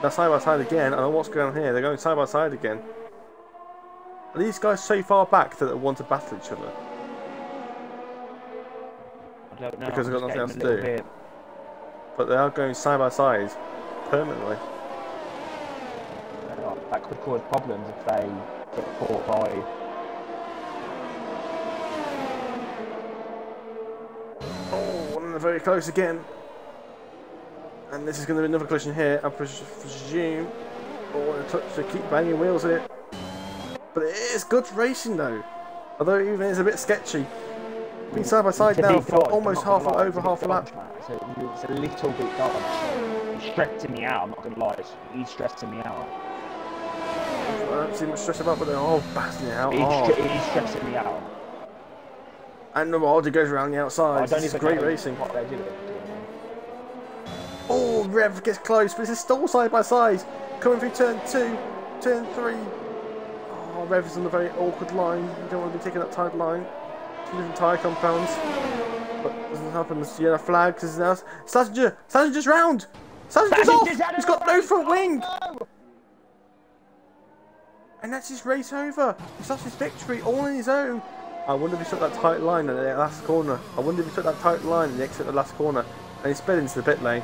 They're side by side again. I don't know what's going on here. They're going side by side again. Are these guys so far back that they want to battle each other? I don't know. Because they've got nothing else to do. But they are going side by side permanently. That could cause problems if they get caught by. Oh, and they're very close again. And this is going to be another collision here, I presume. Oh, a touch to keep banging wheels here. But it is good racing though. Although it even is a bit sketchy. Being side by side now for almost over half a lap. It's a little bit dodge. He's stressing me out, I'm not going to lie. He's stressing me out. I don't see much stress about, but they're all bashing it out. He's stressing me out. And the Vivaldi goes around the outside. This is great racing. What they're doing. Oh, Rev gets close, but this is still side by side. Coming through turn 2, turn 3. Oh, Rev is on a very awkward line. You don't want to be taking that tight line. Two different tyre compounds. But it doesn't happen. The yellow flag is now. Slazenger's round! Slazenger's off! He's got no front wing! And that's his race over. He's lost his victory all on his own. I wonder if he took that tight line at the last corner. I wonder if he took that tight line at the exit of the last corner. And he sped into the pit lane.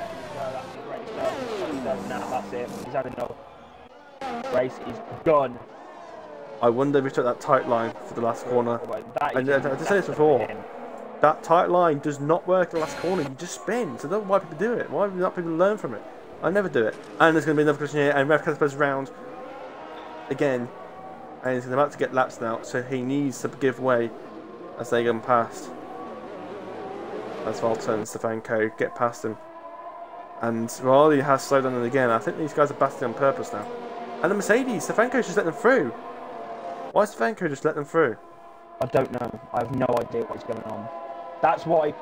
That's it. He's had enough. Race is done. I wonder if he took that tight line for the last corner. And I said this before. That tight line does not work at the last corner. You just spin. So I don't know why people do it. Why do not people learn from it? I never do it. And there's going to be another question here. And Rev Caterpillar's round again. And he's about to get laps now. So he needs to give way as they go past. As Valter and Stefanko get past him. And Raleigh has slowed down again. I think these guys are battling on purpose now. And the Mercedes, Stefanko's just letting them through. Why is Stefanko just letting them through? I don't know. I have no idea what's going on. That's why it's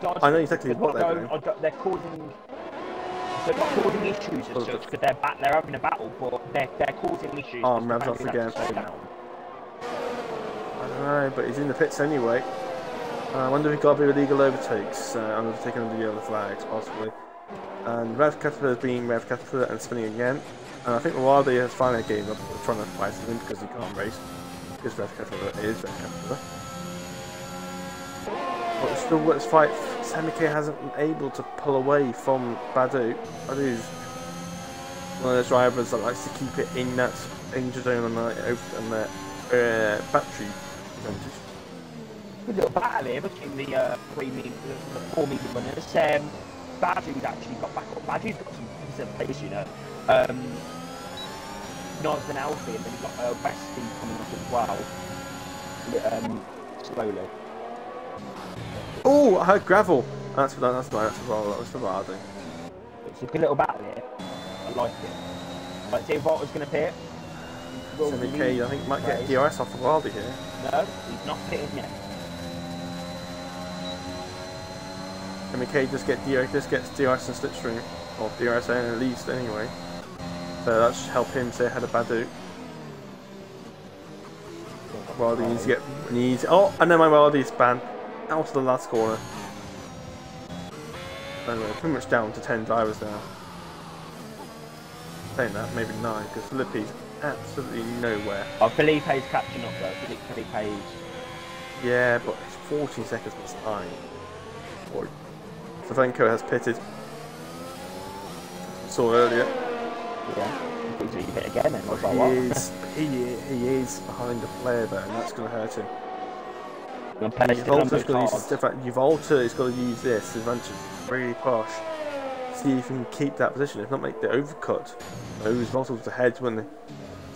dodgy. I know exactly what they're doing. They're not causing issues as such, because they're having a battle, but they're causing issues. Oh, Rev's off again. I don't know, but he's in the pits anyway. I wonder if he got a bit of illegal overtakes, undertaken under the yellow flags, possibly. And Rev Caterpillar being Rev Caterpillar and spinning again. And I think Riardi has finally gave up trying to fight him because he can't race. Because Rev Caterpillar is Rev Caterpillar. But it's still worth fight. Samike hasn't been able to pull away from Badu. Badu's one of those drivers that likes to keep it in that danger zone on the battery percentage. Good little battle here between the 4 medium runners. Badu's actually got back up. Badu's got some decent pace, you know. Nice and Alfie, and then you've got Westy coming up as well. Slowly. Oh, I heard gravel. That's for Vardy. It's a good little battle here. I like it. Let's see what was going to pit. Samike, I think, might get DRS off of Vardy here. No, he's not pitting yet. McKay just gets DRS and slipstream, or DRS at least anyway. So that should help him stay ahead of Badu. Wildy needs to get and then my Wildy's banned out of the last corner. Anyway, pretty much down to 10 drivers now. Saying that, maybe 9 because Filippi's absolutely nowhere. Oh, Felipe's catching up though. Felipe's. Yeah, but it's 14 seconds behind. Savenko has pitted. Saw earlier. Yeah. He's really hit again then. He is behind the player though, and that's going to hurt him. Uvalta is got to use this advantage really push. See if he can keep that position. If not, make the overcut. Uvalta was ahead, wasn't he?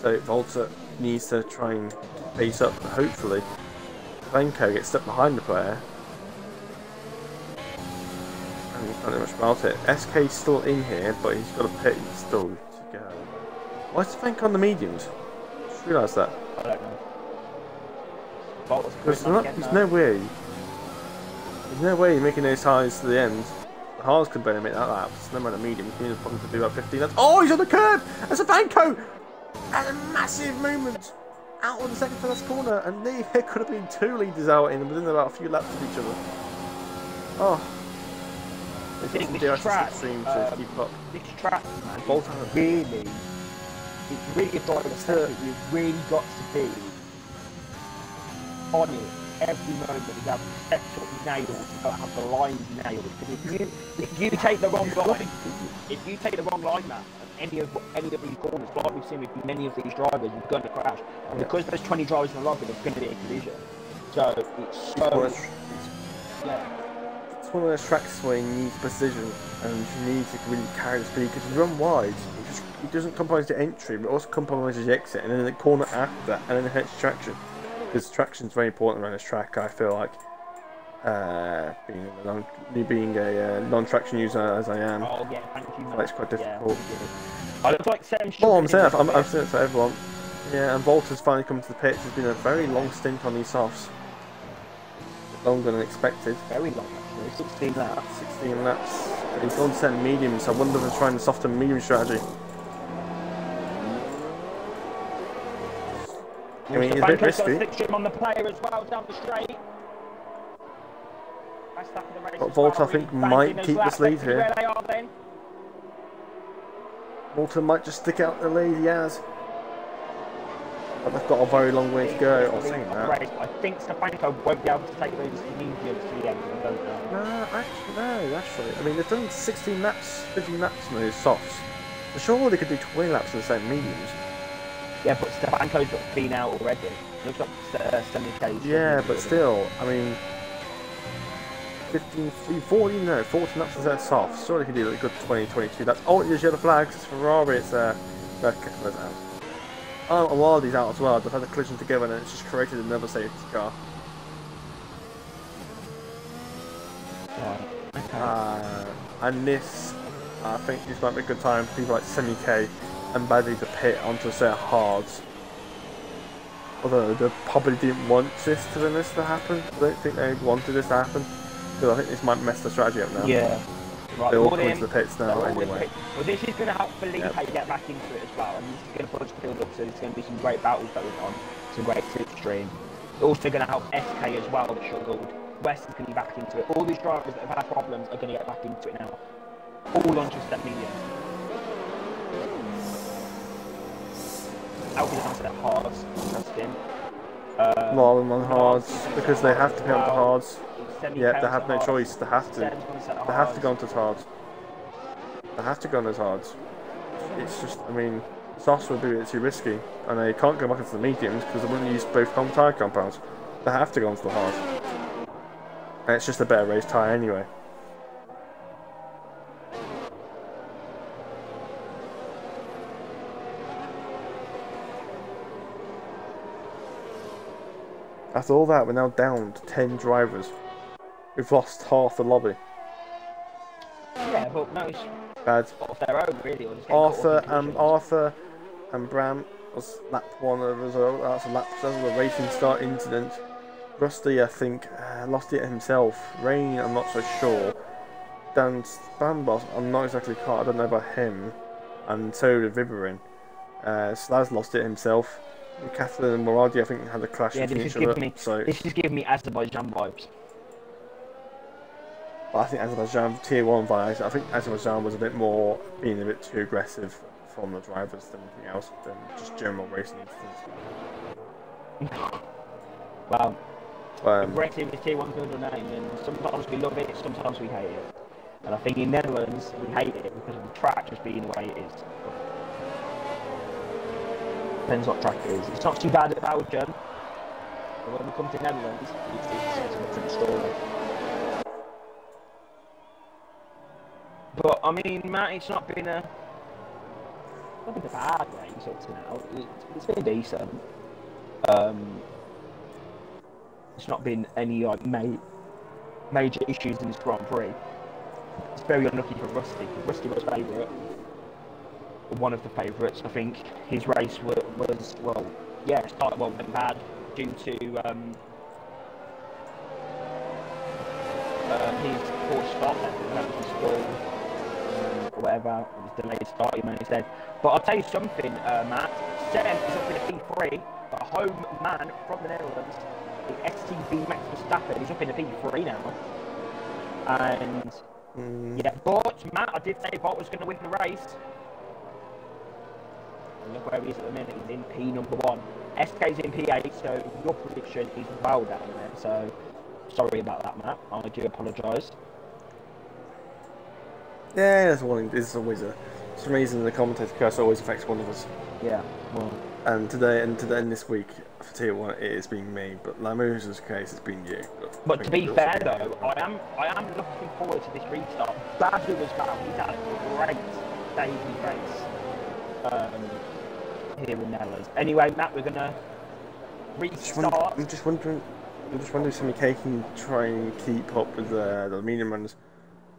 So Volta needs to try and pace up. Hopefully, Savenko gets stuck behind the player. And can't do much about it. SK's still in here, but he's got a pit still to go. Why is Savenko on the mediums? I just realised that. I don't know. There's no way. There's no way you're making those highs to the end. The hards could barely make that lap. There's no amount of mediums. You need to probably do about 15 laps. Oh, he's on the curb! That's a Savenko! And a massive movement out of the second to last corner, and there could have been 2 leaders out in within about a few laps of each other. Oh. This track, seems to keep up. This track, man, really, it's really a driver that you've really got to be on it every moment. You have the steps up nailed, you have the lines nailed. Because if you take the wrong line, man, any of these corners, like we've seen with many of these drivers, you're going to crash. And because there's 20 drivers in the lobby, there's going to be a collision. So it's so. Yeah. It's one of those tracks where you need precision and you need to really carry the speed, because if you run wide, it doesn't compromise the entry, but also compromises the exit, and then the corner after that, and then it hurts traction. Because traction is very important around this track, I feel like. Being a non-traction user as I am, it's quite difficult. I look like I'm saying it for everyone. Yeah, and Volta's finally come to the pits. It's been a very long stint on these softs. Longer than expected. Very long, actually. 16 laps. 16 laps. And he's on set mediums, so I wonder if they're trying the soft and medium strategy. I mean, it's a bit risky. Got on the player as well down the straight. But Volta, I think, might keep this lead here. Volta might just stick out the lead he has. But they've got a very long way to go. I'll say that. I think Savenko won't be able to take those mediums to the end. No, actually. I mean, they've done 16 laps, 15 laps on those softs. So surely they could do 20 laps of the same mediums. Yeah, but Savenko's been out already. Looks like 70k. Yeah, but still, I mean, 14 laps of that soft. Surely they could do like a good 20, 22 laps. Oh, there's yellow flags. It's Ferrari. It's they're kicking us out. Oh, a lot of these out as well. They've had a collision together and it's just created another safety car. And this, I think this might be a good time for people like Semi-K and Badly to pit onto a set of hards. Although they probably didn't want this to happen. I don't think they wanted this to happen. Because I think this might mess the strategy up now. Yeah. Right, they're all coming to the pits now anyway. Well, this is going to help Felipe get back into it as well, and this is going to put us build up, so there's going to be some great battles going on, some great slipstream. It's also going to help SK as well, that struggled. West is going to be back into it. All these drivers that have had problems are going to get back into it now. All onto step medium. Alfie's on step hards, interesting. A lot of them on hards, because they have to be on the hards. Yeah, they have no choice. They have to. They have to go onto hards. They have to go on those hards. It's just, I mean, softs would be a bit too risky, and they can't go back into the mediums because they wouldn't use both tyre compounds. They have to go onto the hards, and it's just a better race tyre anyway. After all that, we're now down to 10 drivers. We've lost half the lobby. Yeah, but no, it's bad. Off their own, really. Arthur and Bram was lap 1 of the result. That's a racing start incident. Rusty, I think, lost it himself. Rain, I'm not so sure. Dan Spambos, I'm not exactly caught. I don't know about him. And so did Viberin. Slaz lost it himself. Catherine and Moradi, I think, had a clash between each other. This is giving me Azerbaijan vibes. I think Azerbaijan tier 1 vibes. I think Azerbaijan was being a bit too aggressive Formula drivers than anything else, than just general racing instances. Well, racing is tier 1 middle name, and sometimes we love it, sometimes we hate it. And I think in Netherlands we hate it because of the track just being the way it is. Depends what track it is. It's not too bad at Belgium, but when we come to Netherlands, it's a different story. But I mean, Matt, it's not been a bad race up to now. It's been decent. It's not been any like major issues in this Grand Prix. It's very unlucky for Rusty. Rusty was favourite, one of the favourites. I think his race went bad due to his poor start at the stall or whatever. It was delayed start, he said. But I'll tell you something, Matt. Sam is up in a P3, a home man from the Netherlands. The STB Max Verstappen is up in a P3 now, and. Yeah, but Matt, I did say Bot was going to win the race. And look where he is at the minute. He's in P number 1. SK's in P8, so your prediction is well down there. So sorry about that, Matt. I do apologise. Yeah, there's always for some reason the commentator curse always affects one of us. Yeah, well. And today and this week for tier 1 it has been me, but Lamuse's case it's been you. But to be fair though, I am looking forward to this restart. Badu as well. He's had a great debut race here in Netherlands. Anyway, Matt, we're gonna restart. I'm just wondering if Sammy K can try and keep up with the medium runners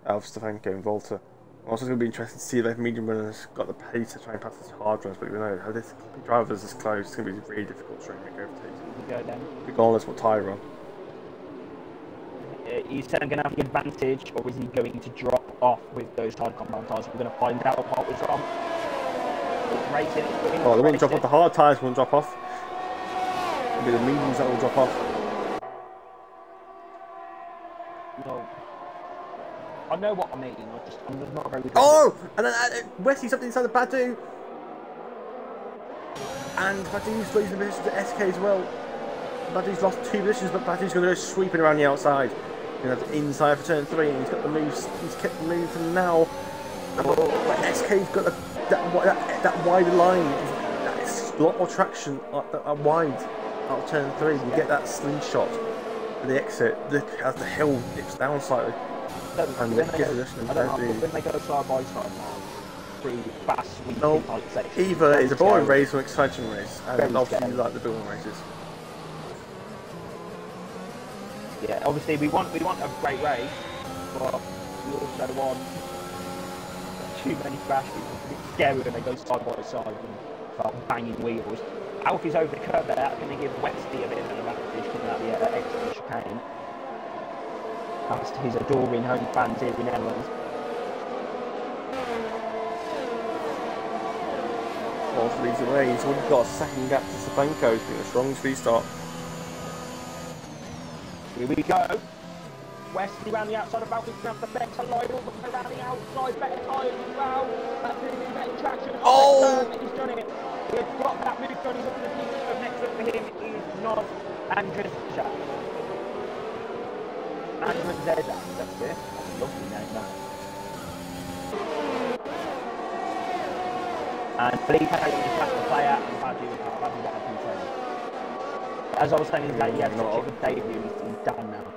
of Stefanko and Volta. Also, it's going to be interesting to see if the medium runners got the pace to try and pass these hard runs, but you know how this drivers this close, it's going to be really difficult to try and make overtakes. Regardless what tyre on. Is Senna going to have the advantage, or is he going to drop off with those hard compound tyres? We're going to find out what was wrong. Racing. Oh, they won't drop off. The hard tyres won't drop off. It'll be the mediums that will drop off. No. I know what I mean. I'm just not very good. Oh, and then Wesley's up inside the Badu, and Badu's losing position to SK as well. Badu's lost 2 positions, but Badu's going to go sweeping around the outside. You know, inside for turn 3, and he's got the moves. He's kept the move for now. But SK's got that wider line. That's a lot more traction wide out of turn 3. You get that slingshot at the exit as the hill dips down slightly. When they go side by side now, through fast, sweeping tight sections. Either it's a boring race or an exciting race, and obviously you like the boring races. Yeah, obviously we want a great race, but we also want too many crashes. It's scary when they go side by side and start banging wheels. Alfie's over the curb there, going to give Westy a bit of an advantage coming out the extra chicane. Thanks to his adoring home fans here in Netherlands. Whilst leads away, he's already got a second gap to Stefanko, he's been a strong restart. Here we go. Wesley around the outside of Balfour, going to have the better line, all around the outside, better tyres as well. That's going to be better traction. Oh! He's done it. He's got that move done. He's up in the future. Next up for him is Noz Andres Shah. Andres Zezak, that's it. That's a lovely name, that. And Felipe is back to player, and Badu back to control. As I was saying, he had such a good debut, he's done now.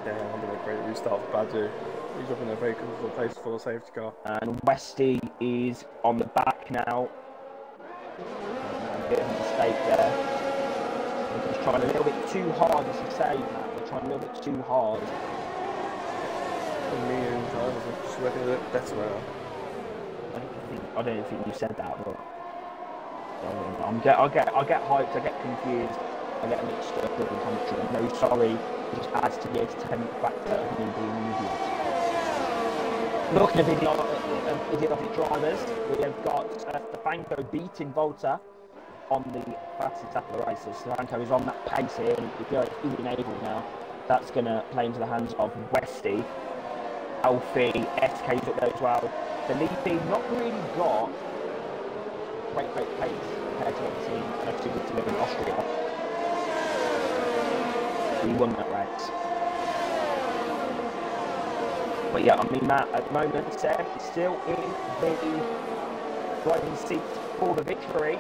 Yeah, I'm doing a great restart for Badu. He's up in a very comfortable place for a safety car. And Westy is on the back now. A bit of a mistake there. We're just trying a little bit too hard, as you say, Matt. We're trying a little bit too hard. Me and drivers are just working a little better now. I don't think you said that, but I get hyped, I get confused, I get mixed up with the commentary. I'm very sorry, it just adds to the entertainment factor of me being an idiot. Looking at idiotic drivers, we have got Stefanko beating Volta on the fastest lap of the race. So Stefanko is on that pace here, and if you're enabled now, that's going to play into the hands of Westy. Alfie, SK's up there as well. Felipe not really got great pace compared to obviously 2 weeks ago in Austria. He won that race. But yeah, I mean, Matt, at the moment, Seth is still in the driving seat for the victory.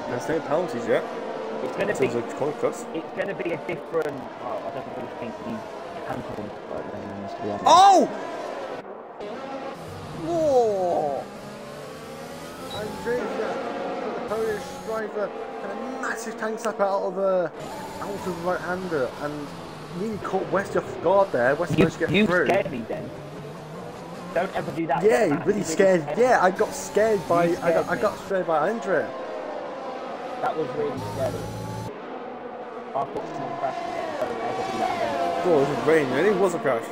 There's no penalties yet. It's going to be. It's going to be a different. Well, I don't really think he can call it right then, to be honest. Oh! Whoa! Andrzej, the Polish driver, had a massive tank slap out of the right-hander and really caught Westy off guard there. Westy managed to get through. You scared me then. Don't ever do that. Yeah, he really scared. Yeah, I got scared by. I got scared by Andrzej. That was really scary. I thought someone crashed again. Don't ever do that again. Oh, it was raining. It was a crash.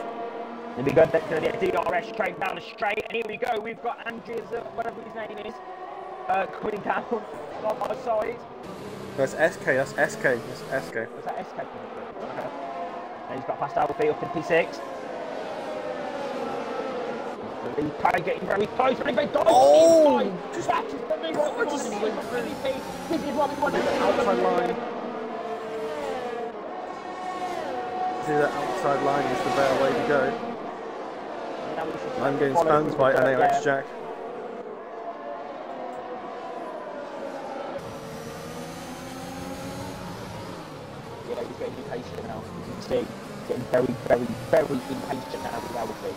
Then we go back to the DRS straight down the straight, and here we go. We've got Andrews, whatever his name is, coming down on my side. That's SK. That's SK. That's SK. Was that SK? Okay. And he's got past Alfie up in P6. Felipe getting very close. Felipe got inside. This is what we want to see from Felipe. This is what we want to see. Outside line. See that outside line is the better way to go. I'm getting spammed by NAX Jack. Yeah, he's getting impatient now. You can see, getting very impatient now with Alfie.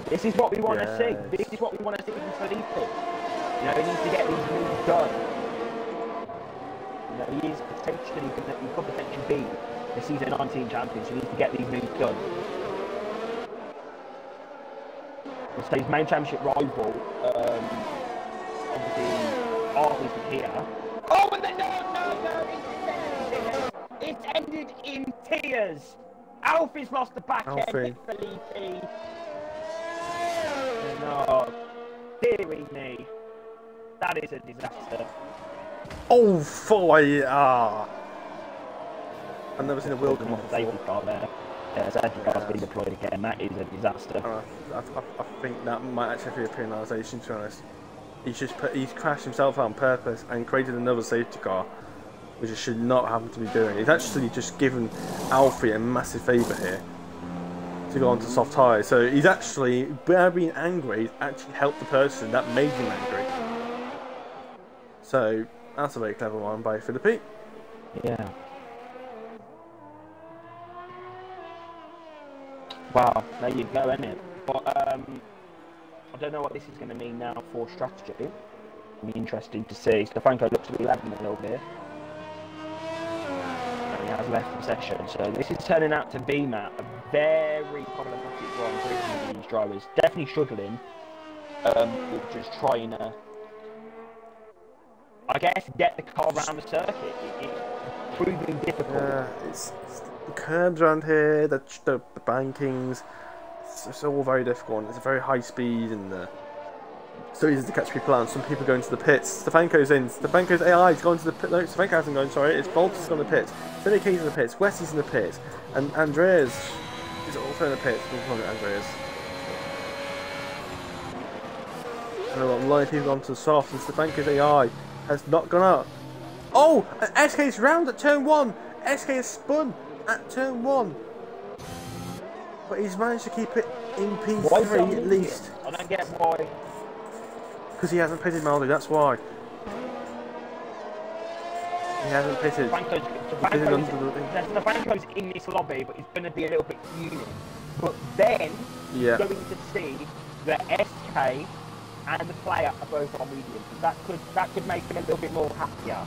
This is what we want to see. This is what we want to see from Felipe. You know, he needs to get these moves done. You know, he is potentially going to, he could potentially be the season 19 champion, so he needs to get these moves done. So his main championship rival, obviously, Arby's here. Oh, and then no, it's ended in tears. Alfie's lost the back end with Felipe. No, dearie me, that is a disaster. Oh, fire! I've never seen a wheel come off. Safety car there. Yeah, safety car's been deployed again. That is a disaster. I think that might actually be a penalisation, to be honest. He's crashed himself out on purpose and created another safety car, which he should not happen to be doing. He's actually just given Alfie a massive favour here to go onto soft tyres. So he's actually, by being angry, he's actually helped the person that made him angry. So that's a very clever one by Felipe. Yeah. Wow, there you go, isn't it? But I don't know what this is going to mean now for strategy. It'll be interesting to see. Stefanko looks to be lagging a little bit. And he has left the session. So this is turning out to be, Matt, a very problematic Grand Prix for these drivers. Definitely struggling with just trying to, I guess, get the car around the circuit. It's proving difficult. Yeah, it's the curbs around here, the bankings. It's all very difficult. It's a very high speed and so easy to catch people out. And some people go into the pits. Stefanko's in. Stefanko's AI is going to the pit. No, Stefanko hasn't gone. Sorry, it's Bolton's gone to the pits. Philly Key's in the pits. Westy's in the pits, and Andreas is also in the pits. We'll call it Andreas. And a lot of people onto the soft, and Stefanko's AI has not gone up. Oh, and SK's round at turn 1. SK has spun at turn 1. But he's managed to keep it in P3 at least. I don't get why. Because he hasn't pitted Maldi, that's why. He hasn't pitted. Stefanko's in this lobby, but he's going to be a little bit fuming. But then, he's going to see that SK and the player are both on medium. That could make him a little bit more happier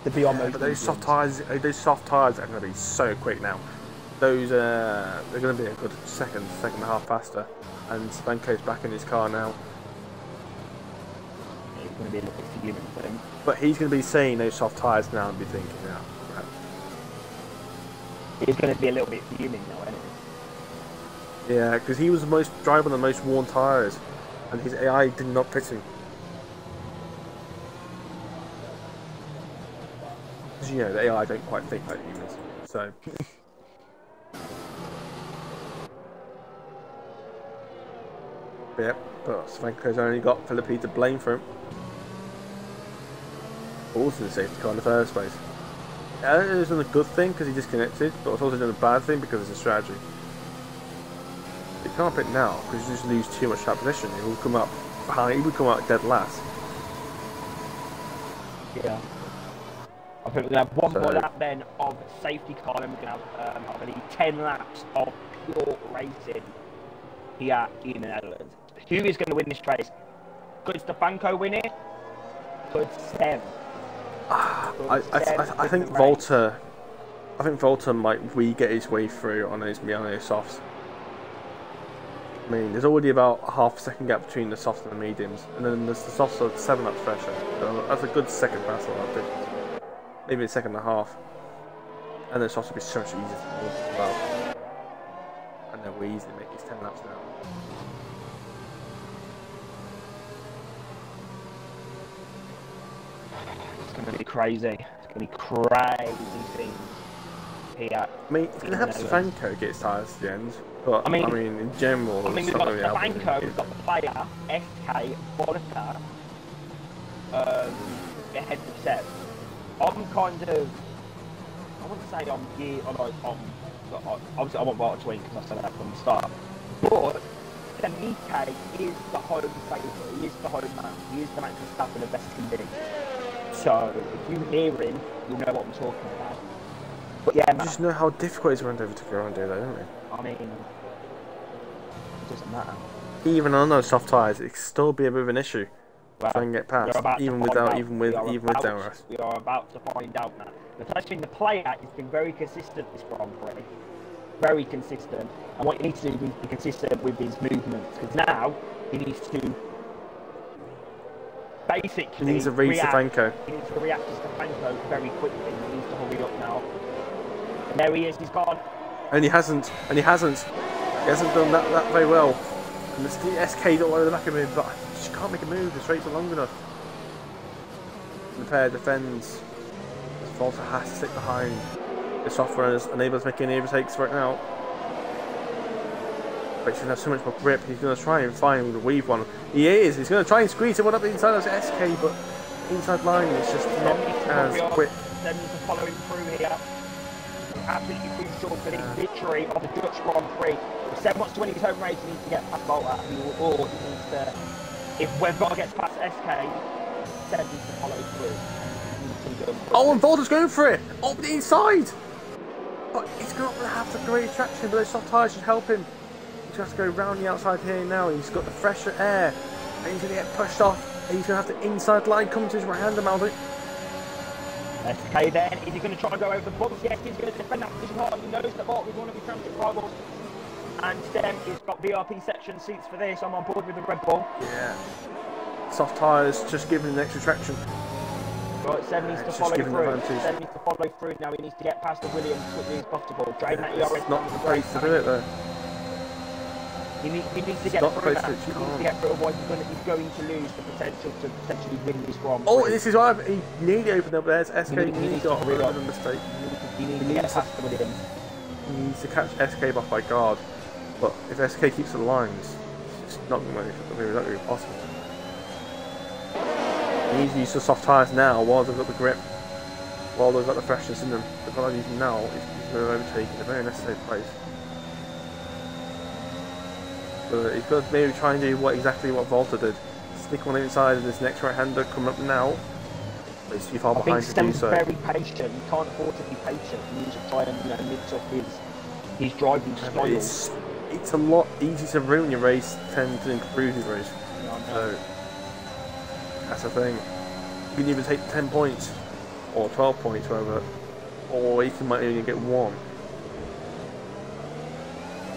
to be on those. But those soft tyres are going to be so quick now. Those they're going to be a good second and a half faster. And Stefanko's back in his car now. He's going to be a little bit fuming, I think. But he's going to be seeing those soft tyres now and be thinking, yeah. He's going to be a little bit fuming now, isn't he? Yeah, because he was the most driving the most worn tyres, and his AI did not fit him. Because you know, the AI don't quite think like humans, so. Yeah, but Svanko's only got Philippi to blame for him. Also the safety car in the first place. It was a good thing because he disconnected, but it's also done a bad thing because it's a strategy. You can't pit now because you just lose too much track position. He will come up behind, he would come out dead last. Yeah. I think we're going to have one more lap then of safety car, and we're going to have, I believe, 10 laps of pure racing here in the Netherlands. Who is going to win this race? Could Stefanko win it? Could Stem? I think Volta. I think Volta might get his way through on those softs. I mean, there's already about a half a second gap between the softs and the mediums, and then there's the softs are 7 laps fresher. So that's a good second pass on that difference. Maybe a second and a half. And the softs will be so much easier to move as well. And then we easily make these 10 laps now. It's going to be crazy. It's going to be crazy things here. I mean, it's going to have Stefanko get his tyres at the end. But, I mean in general, we've got Stefanko, we've got the player, SK, Volta, ahead of Seb. I'm kind of, I wouldn't say obviously I want Volta to win because I said that from the start. But Demike is the home favourite, he is the home man, he is the Max Verstappen of STB. So, if you hear him, you'll know what I'm talking about. But yeah, man. You just know how difficult it is to run over to go and do that, don't we? I mean, it doesn't matter. Even on those soft tyres, it can still be a bit of an issue. Well, if I can get past, even with DRS. We are about to find out now. The first thing, the player has been very consistent this Grand Prix. Very consistent. And what you need to do is be consistent with his movements. Because now, he needs to basically he needs to read Stefanko. He needs to react to Stefanko very quickly. He needs to hurry up now. And there he is, he's gone. And he hasn't done that very well. And the SK's all over the back of him, but I just can't make a move, the straights are long enough. The pair defends. Volta has to stick behind. The soft runners unable to make any overtakes right now. But he's going to have so much more grip, he's going to try and find the weave one. He is, he's going to try and squeeze it one up inside of SK, but inside line is just not as quick. Then to follow him through here. Absolutely crucial for the victory of the Dutch Grand Prix. If Seb wants to win his home race, he needs to get past Volta, or he needs to, if Volta gets past SK, Seb needs to follow through. Oh, and Volta's going for it! Up the inside! But he's not going to have the great traction, but those soft tyres should help him. He's going to have to go round the outside here now. He's got the fresher air, and he's going to get pushed off. And he's going to have the inside line come to his right hand about it. SK then, is he going to try and go over the bumps? Yes, he's going to defend that position hard. He knows that Volta is one of his championship rivals. And Stem has got VIP section seats for this. I'm on board with the Red Bull. Yeah. Soft tyres just giving him extra traction. Right, Seb needs to follow through. Seb needs to follow through now. He needs to get past the Williams as quickly as possible. Drain that ERS. It's not the place to do it though. He needs to get through that. He needs to get through, otherwise he's going to lose the potential to potentially win this Grand Prix. Oh, this is why he nearly opened up there. SK nearly got rid of a mistake. He needs to get past the Williams. He needs to catch SK off by guard. But if SK keeps the lines, it's not going to be possible. He needs to use the soft tyres now while they've got the grip, while they've got the freshness in them. If they're not using now, he's going to overtake in a very necessary place. But he's got to maybe try and do exactly what Volta did. Sneak one inside of this next right-hander coming up now. But he's too far behind to do so. I think Stem's very patient. He can't afford to be patient. He needs to try and mix up his driving style. It's a lot easier to ruin your race than to improve your race. So that's the thing. You can either take 10 points or 12 points, whatever, or you might only get 1.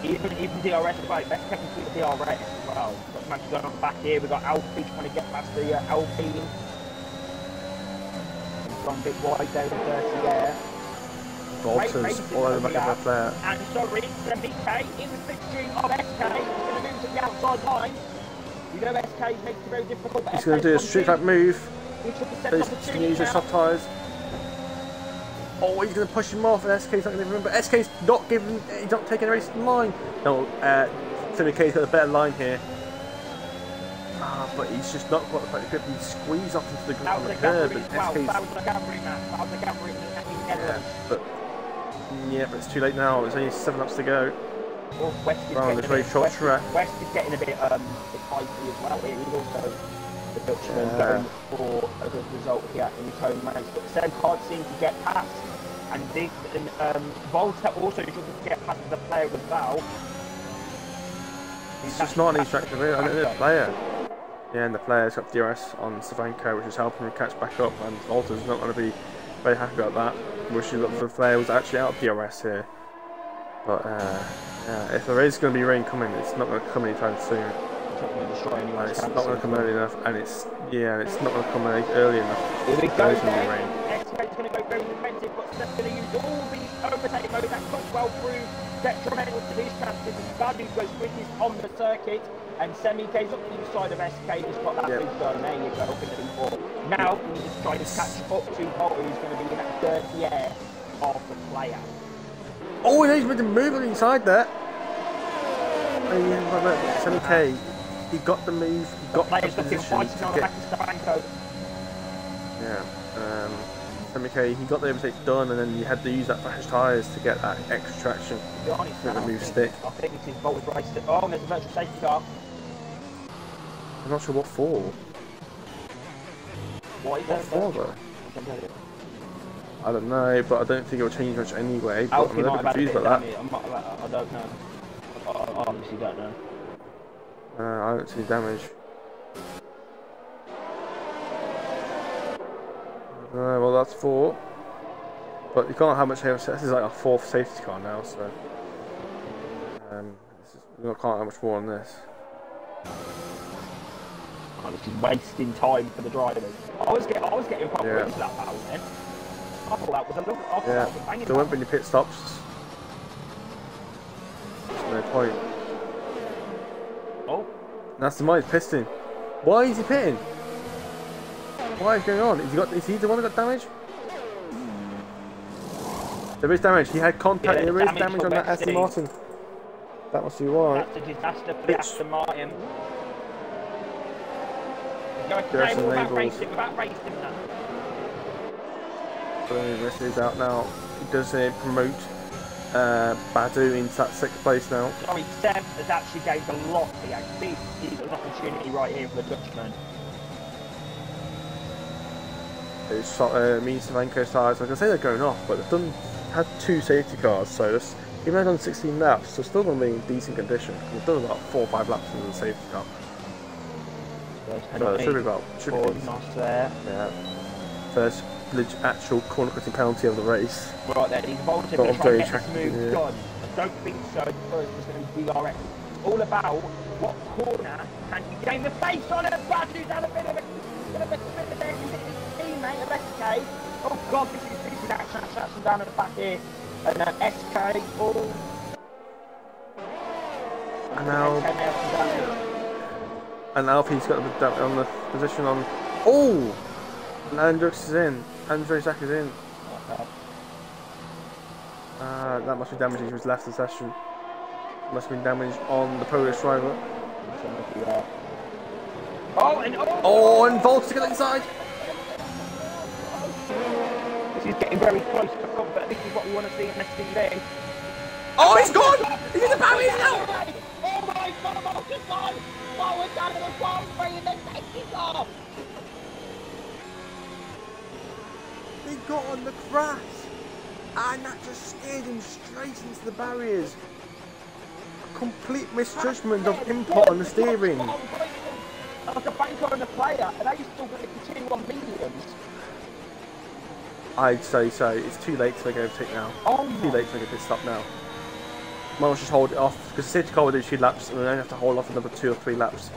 Even DRS, right, best taking through the DRS as well. Got Max going on the back here, we've got Alfie trying to get past the Alpine. He's gone a bit wide there with dirty there. Volta's all over the back of the player. And sorry, MBK in the slipstream of SK. He's going to move to the outside line. You know SK makes it very difficult. He's going to do a street track move. He's going to use his soft tyres. Oh, he's going to push him off, and SK's not going to give him. But SK's not giving. He's not taking a race in line. No, Timmy K's got a better line here. But he's just not got the perfect grip. He squeezed off into the grip That on was the a curb, gathering and as well. SK's... That was a gathering match. That was a gathering in Netherlands. Yeah, but it's too late now. There's only 7 laps to go. Well, West is Around this very short track. West is getting a bit feisty as well. He's also the Dutchman going for a good result here in his home race. But Seb can't seem to get past. And Volta also struggles to get past the player with Val. It's just not an easy track to win. I think the player. Yeah, and the player's got DRS on Savanko, which is helping him catch back up. And Volta's not going to be very happy about that. Wishing that the player was actually out of DRS here. But yeah, if there is going to be rain coming, it's not going to come anytime soon. It's not going to come early enough, and it's not going to come early enough. Here we go then. Rain. STB's going to go very defensive, but Steph's going to use all these overtake modes that could well prove detrimental to his chances. And Badu goes quickest on the circuit, and Semi K's up the inside of SK. He's got that big gun. There you go, going to be four. Now he's just trying to catch up to Volta, who's going to be in that dirty air of the player. Oh, he's made a move on the inside there. Oh, yeah, Semi K. He got the move, he got the position to get... Yeah, Semi K, he got the overtake done, and then he had to use that fresh tyres to get that extra traction with the move stick. I think this is Volta's race. Oh, there's a virtual safety car. I'm not sure what for. What for, though? I don't know, but I don't think it will change much anyway. But I'm a little bit confused about that. I don't know. I honestly don't know. I don't see damage. Well, that's 4. But you can't have much heavy. This is like our 4th safety car now, so we can't have much more on this. This is wasting time for the drivers. I was getting proper into that battle then. I thought that was a look. Yeah, there won't be any pit stops. There's no point. Oh. That's the mind pisting. Why is he pitting? What is going on? Is he the one that got damage? There is damage. He had contact. There is damage on that Aston Martin. That must be why. That's a disaster for the Aston Martin. There's some labels. Without racing that. This is out now. He does promote Badu into that 6th place now. Sorry, Seb has actually gained a lot here. This is an opportunity right here for the Dutchman. It's me and Savanko's tyres, like I say, they're going off, but they've had 2 safety cars, so even though they've done 16 laps, they're still going to be in decent condition. We've done about 4 or 5 laps into the safety car. So it should be about nice there. Yeah. First actual corner cutting penalty of the race. Right then, he's Volta going to try and get this move done. I don't think so. First, it's going to be DRX. All about what corner can you gain the face on it. Badu's had a bit of a teammate of SK. Oh god, this is action down at the back here. And SK, oh. And now Alfie's got on the position on. Oh! And Andrews is in. Andrzejczak is in. That must be damage. He was left the session. Must have been damage on the Polish driver. Oh, and Volta to get inside. This is getting very close to combat. This is what we want to see in STB. Oh, he's gone! He's in the barrier now! Oh my god, Volta's gone! Forward down to the Grand Prix and the safety car! He got on the grass, and that just steered him straight into the barriers. A complete misjudgment of input on the steering. Like a banker and a player, and they still going to continue on mediums. I'd say so. It's too late to make an overtake now. Too late to make a pit stop now. Might just hold it off, because the safety car will do 2 laps, and we only have to hold off another 2 or 3 laps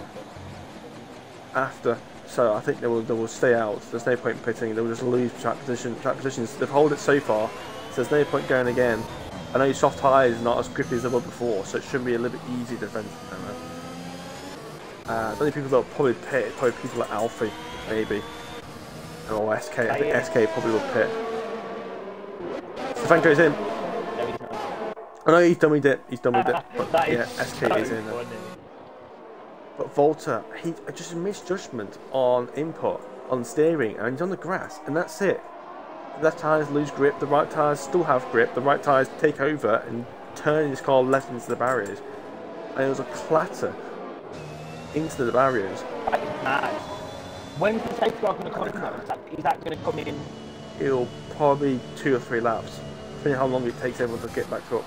after. So I think they will stay out. There's no point in pitting. They will just lose track positions. They've held it so far, so there's no point going again. I know soft tyres is not as grippy as they were before, so it should be a little bit easier to defend. The only people that will probably pit, probably people like Alfie, maybe, or SK. I think SK probably will pit. Savanko's in. I know he's done with it. But yeah, SK is in. But Volta, he just a misjudgment on input, on steering, and he's on the grass, and that's it. The left tyres lose grip, the right tyres still have grip, the right tyres take over and turn his car left into the barriers. And it was a clatter into the barriers. That is mad. When's the safety car going to come in though? Is that going to come in? It'll probably 2 or 3 laps, depending how long it takes everyone to get back up.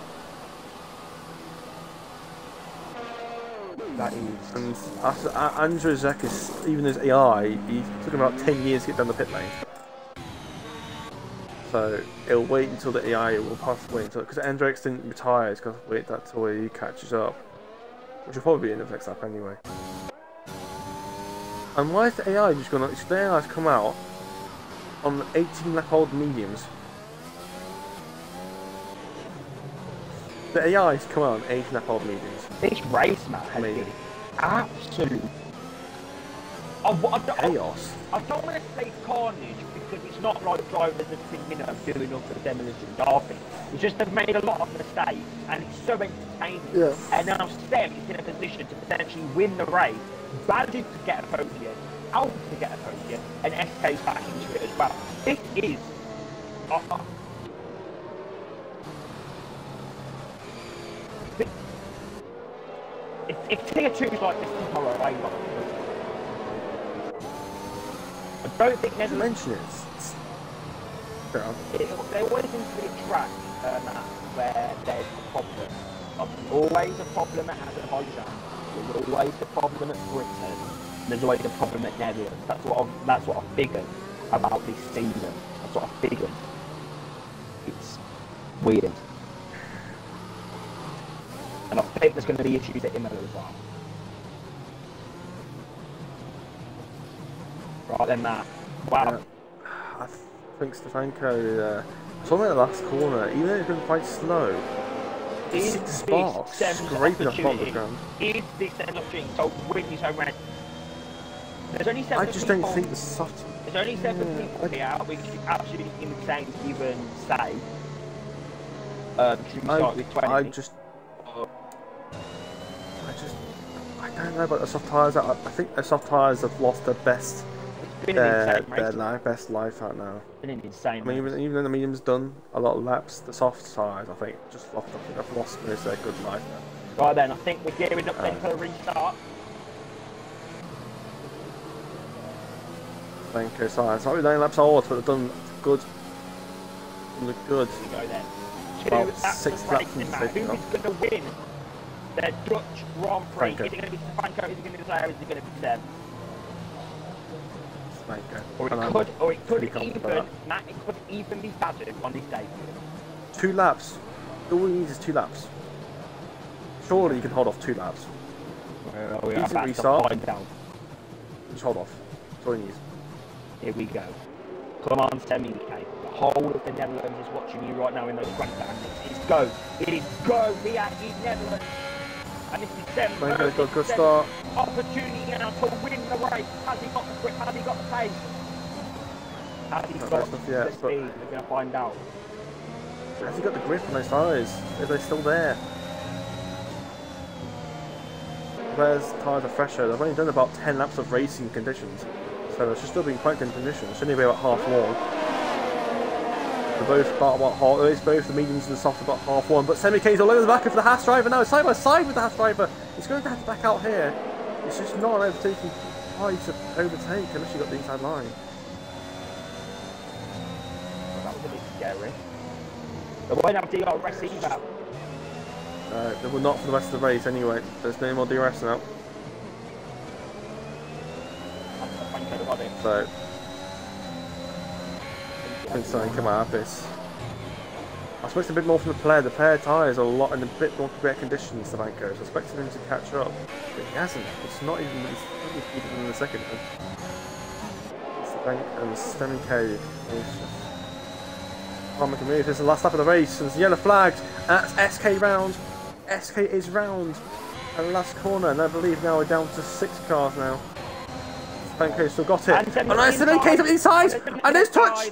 That is. And after Andrew Zekis, even as AI, he took about 10 years to get down the pit lane. So it'll wait until the AI will possibly wait until, because Andrex didn't retire, it's got to wait that till he catches up, which will probably be in the next lap anyway. And why is the AI just gonna? The AI's come out on 18 lap old mediums. The AI's come out on 18 lap old mediums. This race, man, has been absolute. Chaos. I don't want to say carnage because it's not like drivers have been, doing up for demolition derby. It's just they've made a lot of mistakes and it's so entertaining. Yeah. And now Stem is in a position to potentially win the race, Badger to get a podium, Alpha to get a podium, and SK's back into it as well. This is. If tier 2 is like this tomorrow, I don't think there's mention it. There always seems to be a track where there's a problem. There's always a problem at Azerbaijan. There's always a problem at Britain. There's always a problem at Netherlands. That's what I figured about this season. That's what I figured. It's weird. And I think there's going to be issues at Imola as well. Right then, Matt. Wow. I think Stefanko saw him at the last corner, even though it's been quite slow. Is 6 sparks scraping up on the ground. Is this an opportunity to win his own race? There's only 7 I just don't think the soft. There's only 7 people here, which is absolutely insane to even say. Should we start with 20? I don't know about the soft tyres. I think the soft tyres have lost their best. Their best life out now. It's been an insane. I mean, even though the medium's done a lot of laps, the soft tyres I think just lost. I think they've lost most of their good life now. Right then, I think we're gearing up then for a restart. Thank you, sorry. It's not really 9 laps old, but they've done good. Look good. Here we go then. About 6 laps in Who's going to win the Dutch Grand Prix? Is it going to be Stefanko? Is it going to be Slayer? Is it going to be Seb? Or it could even, Matt, it could even be Badger on this day. 2 laps. All he needs is 2 laps. Surely you can hold off 2 laps. Well, we Easy restart. Just hold off. That's all he needs. Here we go. Come on, Semi K. The whole of the Netherlands is watching you right now in those grandstands. It's go. It is go. We are in Netherlands. And this is Dem. Good start. Opportunity now to win the race. Has he got the grip? Has he got the pace? Has he got the speed? We're going to find out. Has he got the grip on those tyres? Are they still there? Where's tyres are fresher? They've only done about 10 laps of racing conditions. So they should still be in quite good conditions. Should only be about half long. They're both about half. Both the mediums and the soft about half one. But Semi K's all over the back of the Haas driver now. Side by side with the Haas driver. He's going to have to back out here. It's just not an overtaking try to overtake unless you got the inside line. Well, that was a bit scary. They won't have DRS either. They were not for the rest of the race anyway. There's no more DRS now. So, I think something come out of this. I expected a bit more from the player. The player tyres are a lot in a bit more better conditions than Stefanko, so I expected him to catch up, but he hasn't. It's not even in the second. And Stefanko can't make a move. This is the last lap of the race, and there's a yellow flag. That's SK round. SK is round at the last corner, and I believe now we're down to 6 cars now. Stefanko still got it. And nice SK to the inside, and there's touch.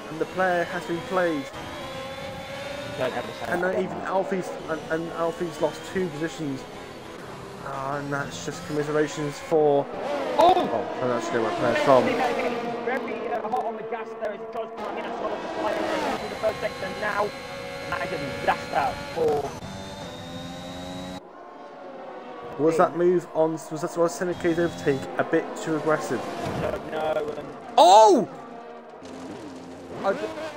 And the player has been played. Don't ever say And that then again, even mate. Alfie's lost 2 positions. And that's just commiserations for. Oh! I don't actually know where players from. Very hot on the gas there as it tries to come in as well as the fire into the first sector now. And that is a disaster for. Was that move on? Was Seneca's overtake a bit too aggressive? I don't know. Oh!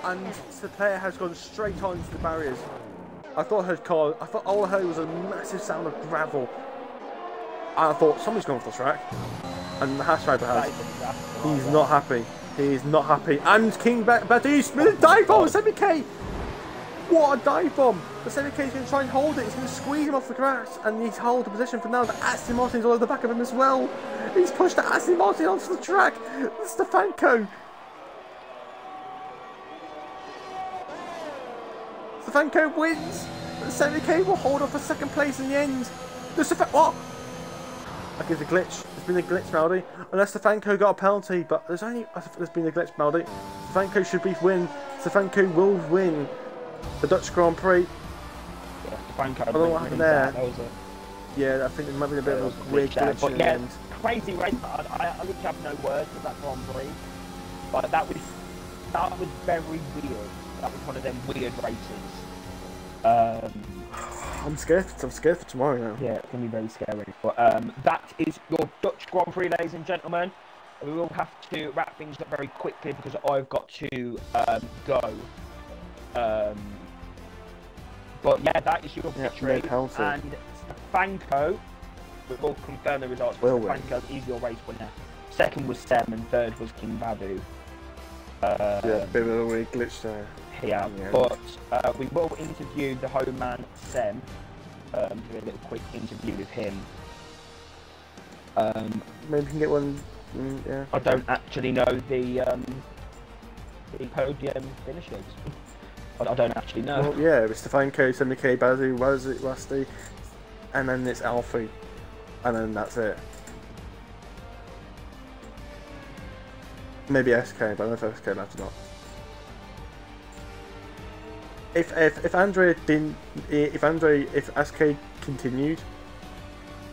And the player has gone straight onto the barriers. I thought all I heard was a massive sound of gravel. I thought somebody's gone off the track. And the hash driver has. He's not happy. He is not happy. And King Badis with a dive bomb! Semi-K! What a dive bomb! The Semi-K is going to try and hold it. He's going to squeeze him off the grass. And he's hold the position for now. The Aston Martin's all over the back of him as well. He's pushed the Aston Martin onto the track. Stefanko. Stefanko wins. The Semi-K will hold off for second place in the end. What? Okay, there's a glitch. There's been a glitch, Maldy. Unless Stefanko got a penalty, but there's been a glitch, Maldy. Stefanko should win. Stefanko will win the Dutch Grand Prix. Yeah, Stefanko. I don't know what happened there. That was Yeah, I think there might be a bit of a weird glitch but in yeah, the end. crazy race. I literally have no words for that Grand Prix. But that was very weird. That was one of them weird races. I'm scared for tomorrow now. Yeah, it's going to be very scary. But that is your Dutch Grand Prix, ladies and gentlemen. We will have to wrap things up very quickly because I've got to go. But yeah, that is your victory. And Stefanko, we will confirm the results. Stefanko is your race winner. Second was Sem and third was King Babu. Yeah, a bit of a weird glitch there. Yeah, but we will interview the home man Sem. Do a little quick interview with him. Maybe we can get one. Yeah. I don't actually know the podium finishers. I don't actually know. Well, yeah, it's Stefanko, Semi-K, Bazu, Rusty, and then it's Alfie, and then that's it. Maybe SK, but I don't know if SK left or not. If SK continued,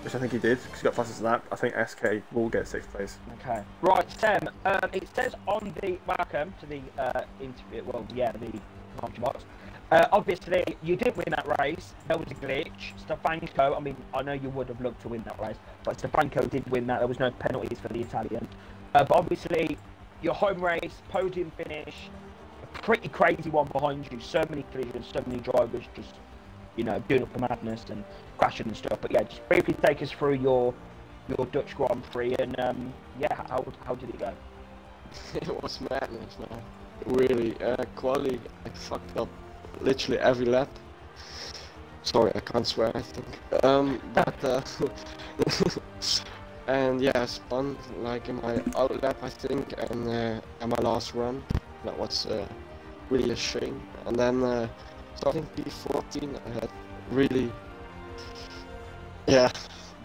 which I think he did, because he got fastest than that, I think SK will get 6th place. Okay. Right, Sam. It says on the welcome to the interview. Well, yeah, the launch box. Obviously, you did win that race. There was a glitch. Stefanko. I mean, I know you would have loved to win that race, but Stefanko did win that. There was no penalties for the Italian. But obviously, your home race, podium finish. Pretty crazy one behind you. So many collisions, so many drivers just, you know, doing up the madness and crashing and stuff. But yeah, just briefly take us through your Dutch Grand Prix and yeah, how did it go? It was madness, man. Really, quality, I fucked up literally every lap. Sorry, I can't swear, I think. And yeah, I spun like in my out lap, I think, and in my last run. That was really a shame. And then starting P14, I had really, yeah,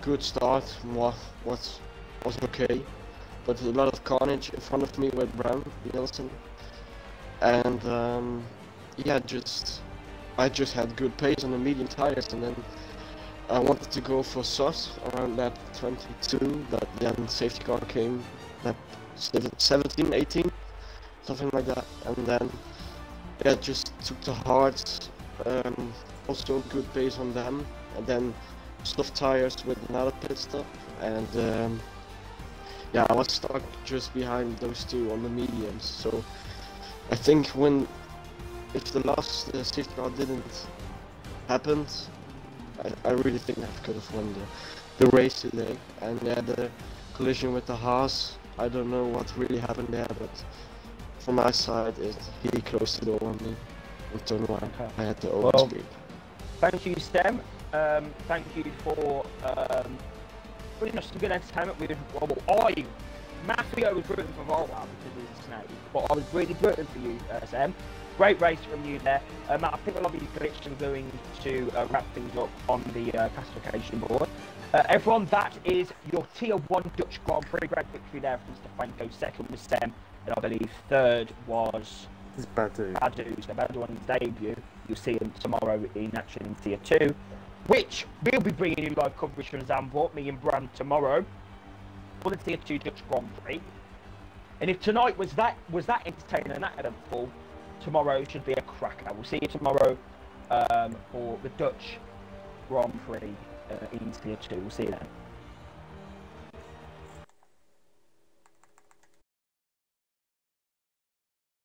good start. Was okay, but a lot of carnage in front of me with Brown Nielsen, and yeah, I just had good pace on the medium tires, and then I wanted to go for softs around lap 22, but then safety car came lap 17, 18. Something like that, and then yeah, just took the hards, also good pace on them, and then soft tires with another pit stop, and yeah, I was stuck just behind those two on the mediums. So I think if the last safety car didn't happen, I really think I could have won the race today. And yeah, the collision with the Haas, I don't know what really happened there, but from my side, he closed the door on me in turn 1. Okay. I had to overspeed. Thank you, Stem. Thank you for bringing us some good entertainment. Maffio was rooting for Volvo because he's a snake, but I was really rooting for you, Sam. Great race from you there. I think a lot of you glitched and going to wrap things up on the classification board. Everyone, that is your Tier 1 Dutch Grand Prix. Great victory there from Stefanko. Second was Sam. And I believe third was This is Badu. Badu, so Badu on his debut. You'll see him tomorrow in action in Tier 2, which we'll be bringing you live coverage from Zandvoort, me and Bram tomorrow, for the Tier 2 Dutch Grand Prix. And if tonight was that entertaining and that eventful, tomorrow should be a cracker. We'll see you tomorrow for the Dutch Grand Prix in Tier 2. We'll see you then.